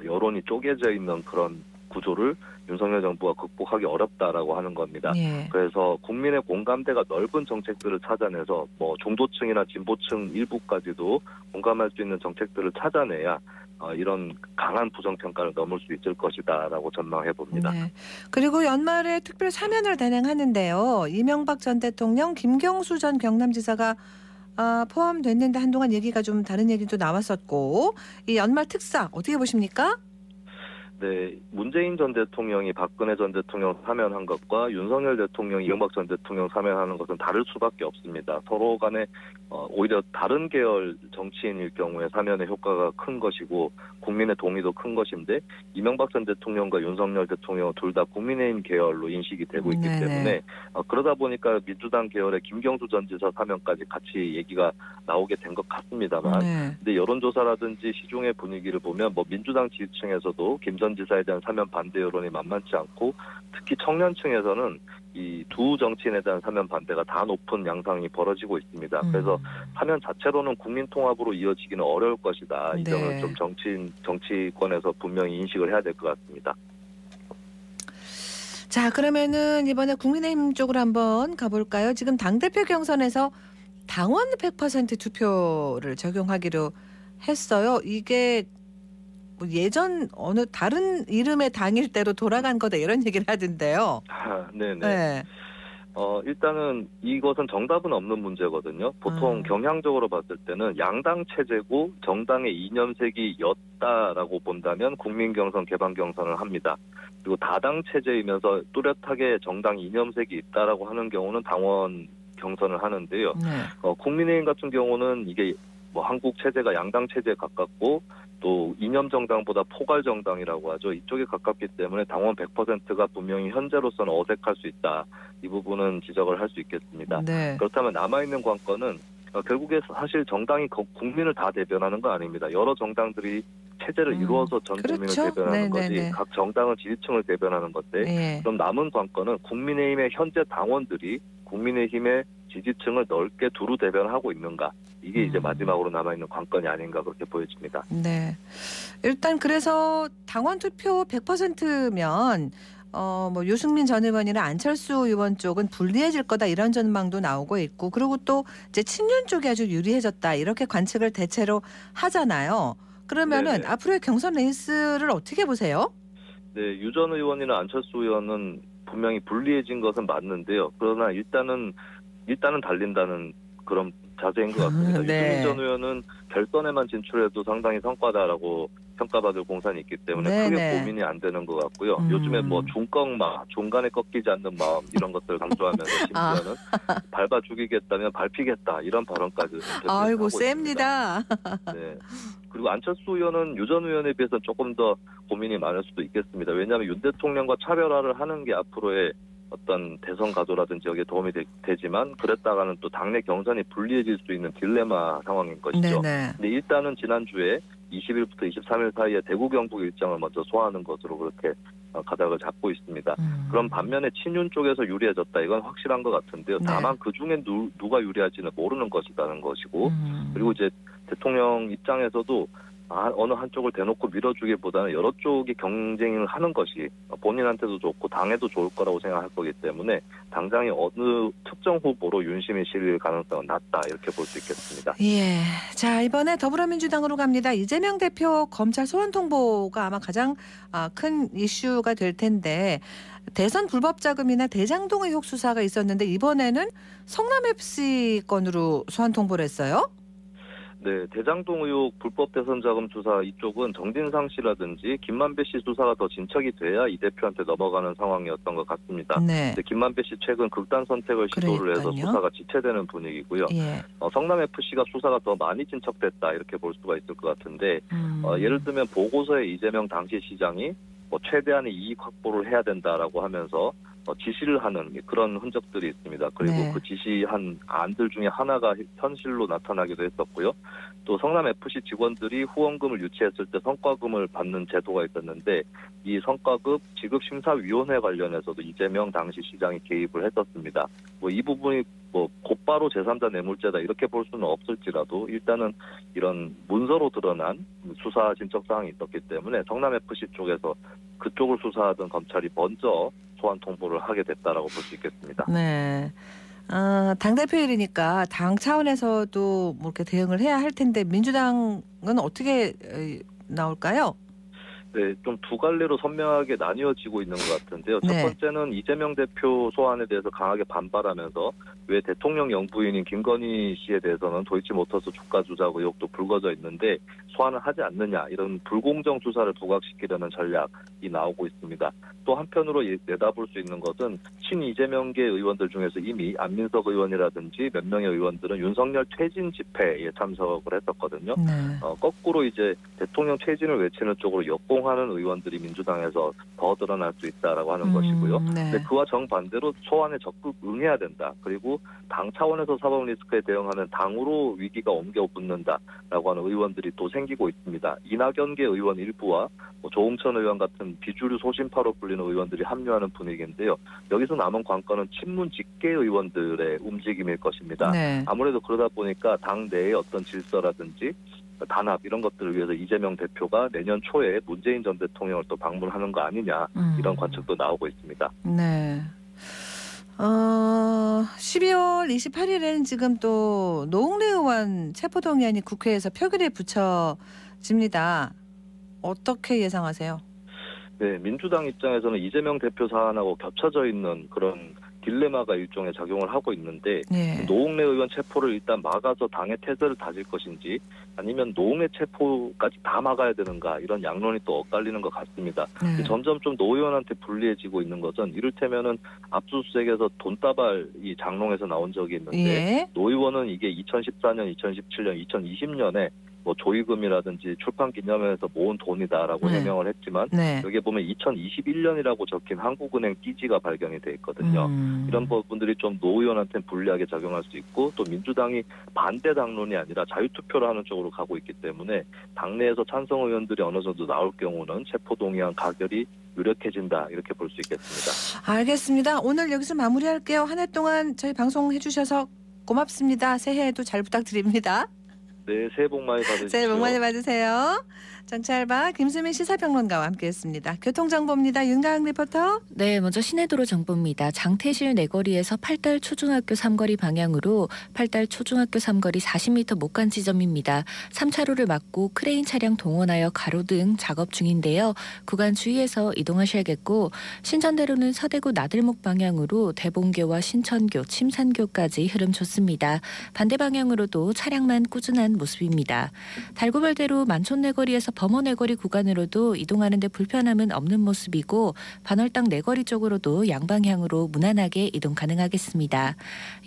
여론이 쪼개져 있는 그런 구조를 윤석열 정부가 극복하기 어렵다라고 하는 겁니다. 그래서 국민의 공감대가 넓은 정책들을 찾아내서 중도층이나 진보층 일부까지도 공감할 수 있는 정책들을 찾아내야 이런 강한 부정평가를 넘을 수 있을 것이다라고 전망해 봅니다. 그리고 연말에 특별 사면을 단행하는데요. 이명박 전 대통령, 김경수 전 경남지사가 포함됐는데 한동안 얘기가 좀 다른 얘기도 나왔었고 이 연말 특사 어떻게 보십니까? 네, 문재인 전 대통령이 박근혜 전 대통령 사면한 것과 윤석열 대통령이 이명박 전 대통령 사면하는 것은 다를 수밖에 없습니다. 서로 간에 오히려 다른 계열 정치인일 경우에 사면의 효과가 큰 것이고 국민의 동의도 큰 것인데 이명박 전 대통령과 윤석열 대통령 둘 다 국민의힘 계열로 인식이 되고 있기 때문에 그러다 보니까 민주당 계열의 김경수 전 지사 사면까지 같이 얘기가 나오게 된 것 같습니다만 근데 여론조사라든지 시중의 분위기를 보면 민주당 지지층에서도 김 전 지사에 대한 사면 반대 여론이 만만치 않고 특히 청년층에서는 이 두 정치인에 대한 사면 반대가 다 높은 양상이 벌어지고 있습니다. 그래서 사면 자체로는 국민 통합으로 이어지기는 어려울 것이다. 이 점을 좀 정치권에서 분명히 인식을 해야 될 것 같습니다. 자, 그러면은 이번에 국민의힘 쪽으로 한번 가볼까요? 지금 당대표 경선에서 당원 100% 투표를 적용하기로 했어요. 이게 뭐 예전 어느 다른 이름의 당일 때로 돌아간 거다 이런 얘기를 하던데요. 네네. 네. 일단은 이것은 정답은 없는 문제거든요. 보통 경향적으로 봤을 때는 양당 체제고 정당의 이념색이였다라고 본다면 국민경선, 개방경선을 합니다. 그리고 다당 체제이면서 뚜렷하게 정당 이념색이 있다라고 하는 경우는 당원 경선을 하는데요. 네. 국민의힘 같은 경우는 이게 뭐 한국 체제가 양당 체제에 가깝고 또 이념 정당보다 포괄 정당이라고 하죠. 이쪽에 가깝기 때문에 당원 100%가 분명히 현재로서는 어색할 수 있다. 이 부분은 지적을 할 수 있겠습니다. 네. 그렇다면 남아있는 관건은 결국에 사실 정당이 국민을 다 대변하는 건 아닙니다. 여러 정당들이 체제를 이루어서 전 국민을 그렇죠? 대변하는 네네네. 거지 각 정당은 지지층을 대변하는 건데 네. 그럼 남은 관건은 국민의힘의 현재 당원들이 국민의힘의 지지층을 넓게 두루 대변하고 있는가. 이게 이제 마지막으로 남아있는 관건이 아닌가 그렇게 보여집니다. 네. 일단 그래서 당원 투표 100%면 뭐 유승민 전 의원이나 안철수 의원 쪽은 불리해질 거다 이런 전망도 나오고 있고 그리고 또 이제 친윤 쪽이 아주 유리해졌다 이렇게 관측을 대체로 하잖아요. 그러면은 네네. 앞으로의 경선 레이스를 어떻게 보세요? 네, 유 전 의원이나 안철수 의원은 분명히 불리해진 것은 맞는데요. 그러나 일단은 달린다는 그런 자세인 것 같습니다. 네. 유승민 전 의원은 결선에만 진출해도 상당히 성과다라고 평가받을 공산이 있기 때문에 네네. 크게 고민이 안 되는 것 같고요. 요즘에 뭐 중간에 꺾이지 않는 마음 이런 것들을 강조하면서 심지어는 밟아 죽이겠다면 밟히겠다 이런 발언까지 아이고 하고 셉니다. 네. 그리고 안철수 의원은 유 전 의원에 비해서 조금 더 고민이 많을 수도 있겠습니다. 왜냐하면 윤 대통령과 차별화를 하는 게 앞으로의 어떤 대선 가도라든지 여기에 도움이 되지만 그랬다가는 또 당내 경선이 불리해질 수 있는 딜레마 상황인 것이죠. 네네. 근데 일단은 지난주에 20일부터 23일 사이에 대구 경북 일정을 먼저 소화하는 것으로 그렇게 가닥을 잡고 있습니다. 그럼 반면에 친윤 쪽에서 유리해졌다 이건 확실한 것 같은데요. 네. 다만 그중에 누가 유리할지는 모르는 것이라는 것이고 그리고 이제 대통령 입장에서도 어느 한쪽을 대놓고 밀어주기보다는 여러 쪽이 경쟁을 하는 것이 본인한테도 좋고 당에도 좋을 거라고 생각할 거기 때문에 당장에 어느 특정 후보로 윤심이 실릴 가능성은 낮다 이렇게 볼 수 있겠습니다. 예. 자, 이번에 더불어민주당으로 갑니다. 이재명 대표 검찰 소환 통보가 아마 가장 큰 이슈가 될 텐데 대선 불법 자금이나 대장동 의혹 수사가 있었는데 이번에는 성남FC 건으로 소환 통보를 했어요. 네, 대장동 의혹 불법 대선 자금 수사 이쪽은 정진상 씨라든지 김만배 씨 수사가 더 진척이 돼야 이 대표한테 넘어가는 상황이었던 것 같습니다. 네. 근데 김만배 씨 최근 극단 선택을 시도를 해서 그러니까요. 수사가 지체되는 분위기고요. 예. 성남 FC가 수사가 더 많이 진척됐다 이렇게 볼 수가 있을 것 같은데 예를 들면 보고서에 이재명 당시 시장이 뭐 최대한의 이익 확보를 해야 된다라고 하면서 지시를 하는 그런 흔적들이 있습니다. 그리고 네. 그 지시한 안들 중에 하나가 현실로 나타나기도 했었고요. 또 성남FC 직원들이 후원금을 유치했을 때 성과금을 받는 제도가 있었는데 이 성과급 지급심사위원회 관련해서도 이재명 당시 시장이 개입을 했었습니다. 뭐 이 부분이 뭐 곧바로 제3자 뇌물죄다 이렇게 볼 수는 없을지라도 일단은 이런 문서로 드러난 수사 진척 사항이 있었기 때문에 성남FC 쪽에서 그쪽을 수사하던 검찰이 먼저 소환 통보를 하게 됐다라고 볼 수 있겠습니다. 네. 당대표일이니까 당 차원에서도 뭐 이렇게 대응을 해야 할 텐데 민주당은 어떻게 나올까요? 네, 좀 두 갈래로 선명하게 나뉘어지고 있는 것 같은데요. 네. 첫 번째는 이재명 대표 소환에 대해서 강하게 반발하면서 왜 대통령 영부인인 김건희 씨에 대해서는 도이치모터스 주가 조작 의혹도 불거져 있는데 소환을 하지 않느냐 이런 불공정 수사를 부각시키려는 전략이 나오고 있습니다. 또 한편으로 내다볼 수 있는 것은 친이재명계 의원들 중에서 이미 안민석 의원이라든지 몇 명의 의원들은 윤석열 퇴진 집회에 참석을 했었거든요. 네. 거꾸로 이제 대통령 퇴진을 외치는 쪽으로 역공하는 의원들이 민주당에서 더 드러날 수 있다라고 하는 것이고요. 네. 근데 그와 정반대로 소환에 적극 응해야 된다. 그리고 당 차원에서 사법 리스크에 대응하는 당으로 위기가 옮겨 붙는다라고 하는 의원들이 또 생기고 있습니다. 이낙연계 의원 일부와 조홍천 의원 같은 비주류 소신파로 불리는 의원들이 합류하는 분위기인데요. 여기서 남은 관건은 친문 직계 의원들의 움직임일 것입니다. 네. 아무래도 그러다 보니까 당 내의 어떤 질서라든지 단합 이런 것들을 위해서 이재명 대표가 내년 초에 문재인 전 대통령을 또 방문하는 거 아니냐 이런 관측도 나오고 있습니다. 네. 12월 28일에는 지금 또 노웅래 의원 체포동의안이 국회에서 표결에 붙여집니다. 어떻게 예상하세요? 네, 민주당 입장에서는 이재명 대표 사안하고 겹쳐져 있는 그런 딜레마가 일종의 작용을 하고 있는데 예. 노웅래 의원 체포를 일단 막아서 당의 태세를 다질 것인지 아니면 노웅래 체포까지 다 막아야 되는가 이런 양론이 또 엇갈리는 것 같습니다. 점점 좀 노 의원한테 불리해지고 있는 것은 이를테면은 압수수색에서 돈다발이 장롱에서 나온 적이 있는데 예. 노 의원은 이게 2014년, 2017년, 2020년에 뭐 조의금이라든지 출판 기념회에서 모은 돈이다라고 해명을 했지만 여기에 보면 2021년이라고 적힌 한국은행 띠지가 발견이 돼 있거든요. 이런 부분들이 좀 노 의원한테는 불리하게 작용할 수 있고 또 민주당이 반대 당론이 아니라 자유투표를 하는 쪽으로 가고 있기 때문에 당내에서 찬성 의원들이 어느 정도 나올 경우는 체포동의안 가결이 유력해진다 이렇게 볼 수 있겠습니다. 알겠습니다. 오늘 여기서 마무리할게요. 한 해 동안 저희 방송 해주셔서 고맙습니다. 새해에도 잘 부탁드립니다. 네, 새해 복 많이 받으십시오. 새해 복 많이 받으세요. 정찰바 김수민 시사평론가와 함께했습니다. 교통정보입니다. 윤가영 리포터. 네, 먼저 시내도로 정보입니다. 장태실 내거리에서 팔달 초중학교 3거리 방향으로 팔달 초중학교 3거리 40m 못 간 지점입니다. 3차로를 막고 크레인 차량 동원하여 가로등 작업 중인데요. 구간 주의해서 이동하셔야겠고 신천대로는 서대구 나들목 방향으로 대봉교와 신천교, 침산교까지 흐름 좋습니다. 반대 방향으로도 차량만 꾸준한 모습입니다. 달구벌대로 만촌 내거리에서 범원 내거리 구간으로도 이동하는 데 불편함은 없는 모습이고 반월당 내거리 쪽으로도 양방향으로 무난하게 이동 가능하겠습니다.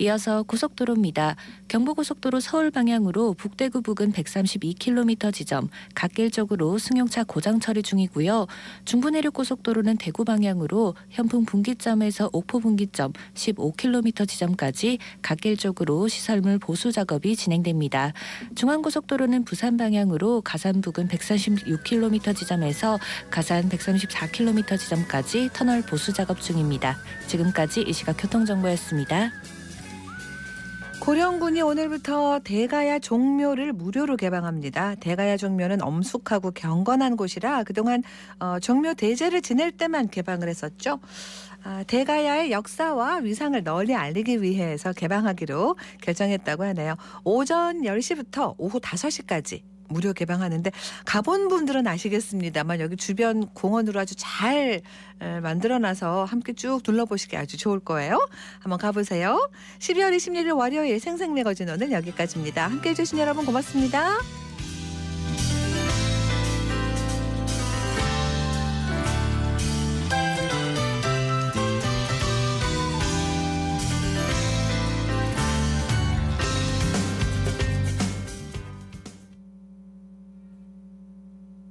이어서 고속도로입니다. 경부고속도로 서울 방향으로 북대구 부근 132km 지점 갓길 쪽으로 승용차 고장 처리 중이고요. 중부내륙고속도로는 대구 방향으로 현풍 분기점에서 옥포 분기점 15km 지점까지 갓길 쪽으로 시설물 보수 작업이 진행됩니다. 중앙고속도로는 부산 방향으로 가산 부근 136km 지점에서 가산 134km 지점까지 터널 보수 작업 중입니다. 지금까지 이 시각 교통정보였습니다. 고령군이 오늘부터 대가야 종묘를 무료로 개방합니다. 대가야 종묘는 엄숙하고 경건한 곳이라 그동안 종묘 대제를 지낼 때만 개방을 했었죠. 대가야의 역사와 위상을 널리 알리기 위해서 개방하기로 결정했다고 하네요. 오전 10시부터 오후 5시까지 무료 개방하는데 가본 분들은 아시겠습니다만 여기 주변 공원으로 아주 잘 만들어놔서 함께 쭉 둘러보시기 아주 좋을 거예요. 한번 가보세요. 12월 26일 월요일 생생매거진 오늘 여기까지입니다. 함께해 주신 여러분 고맙습니다.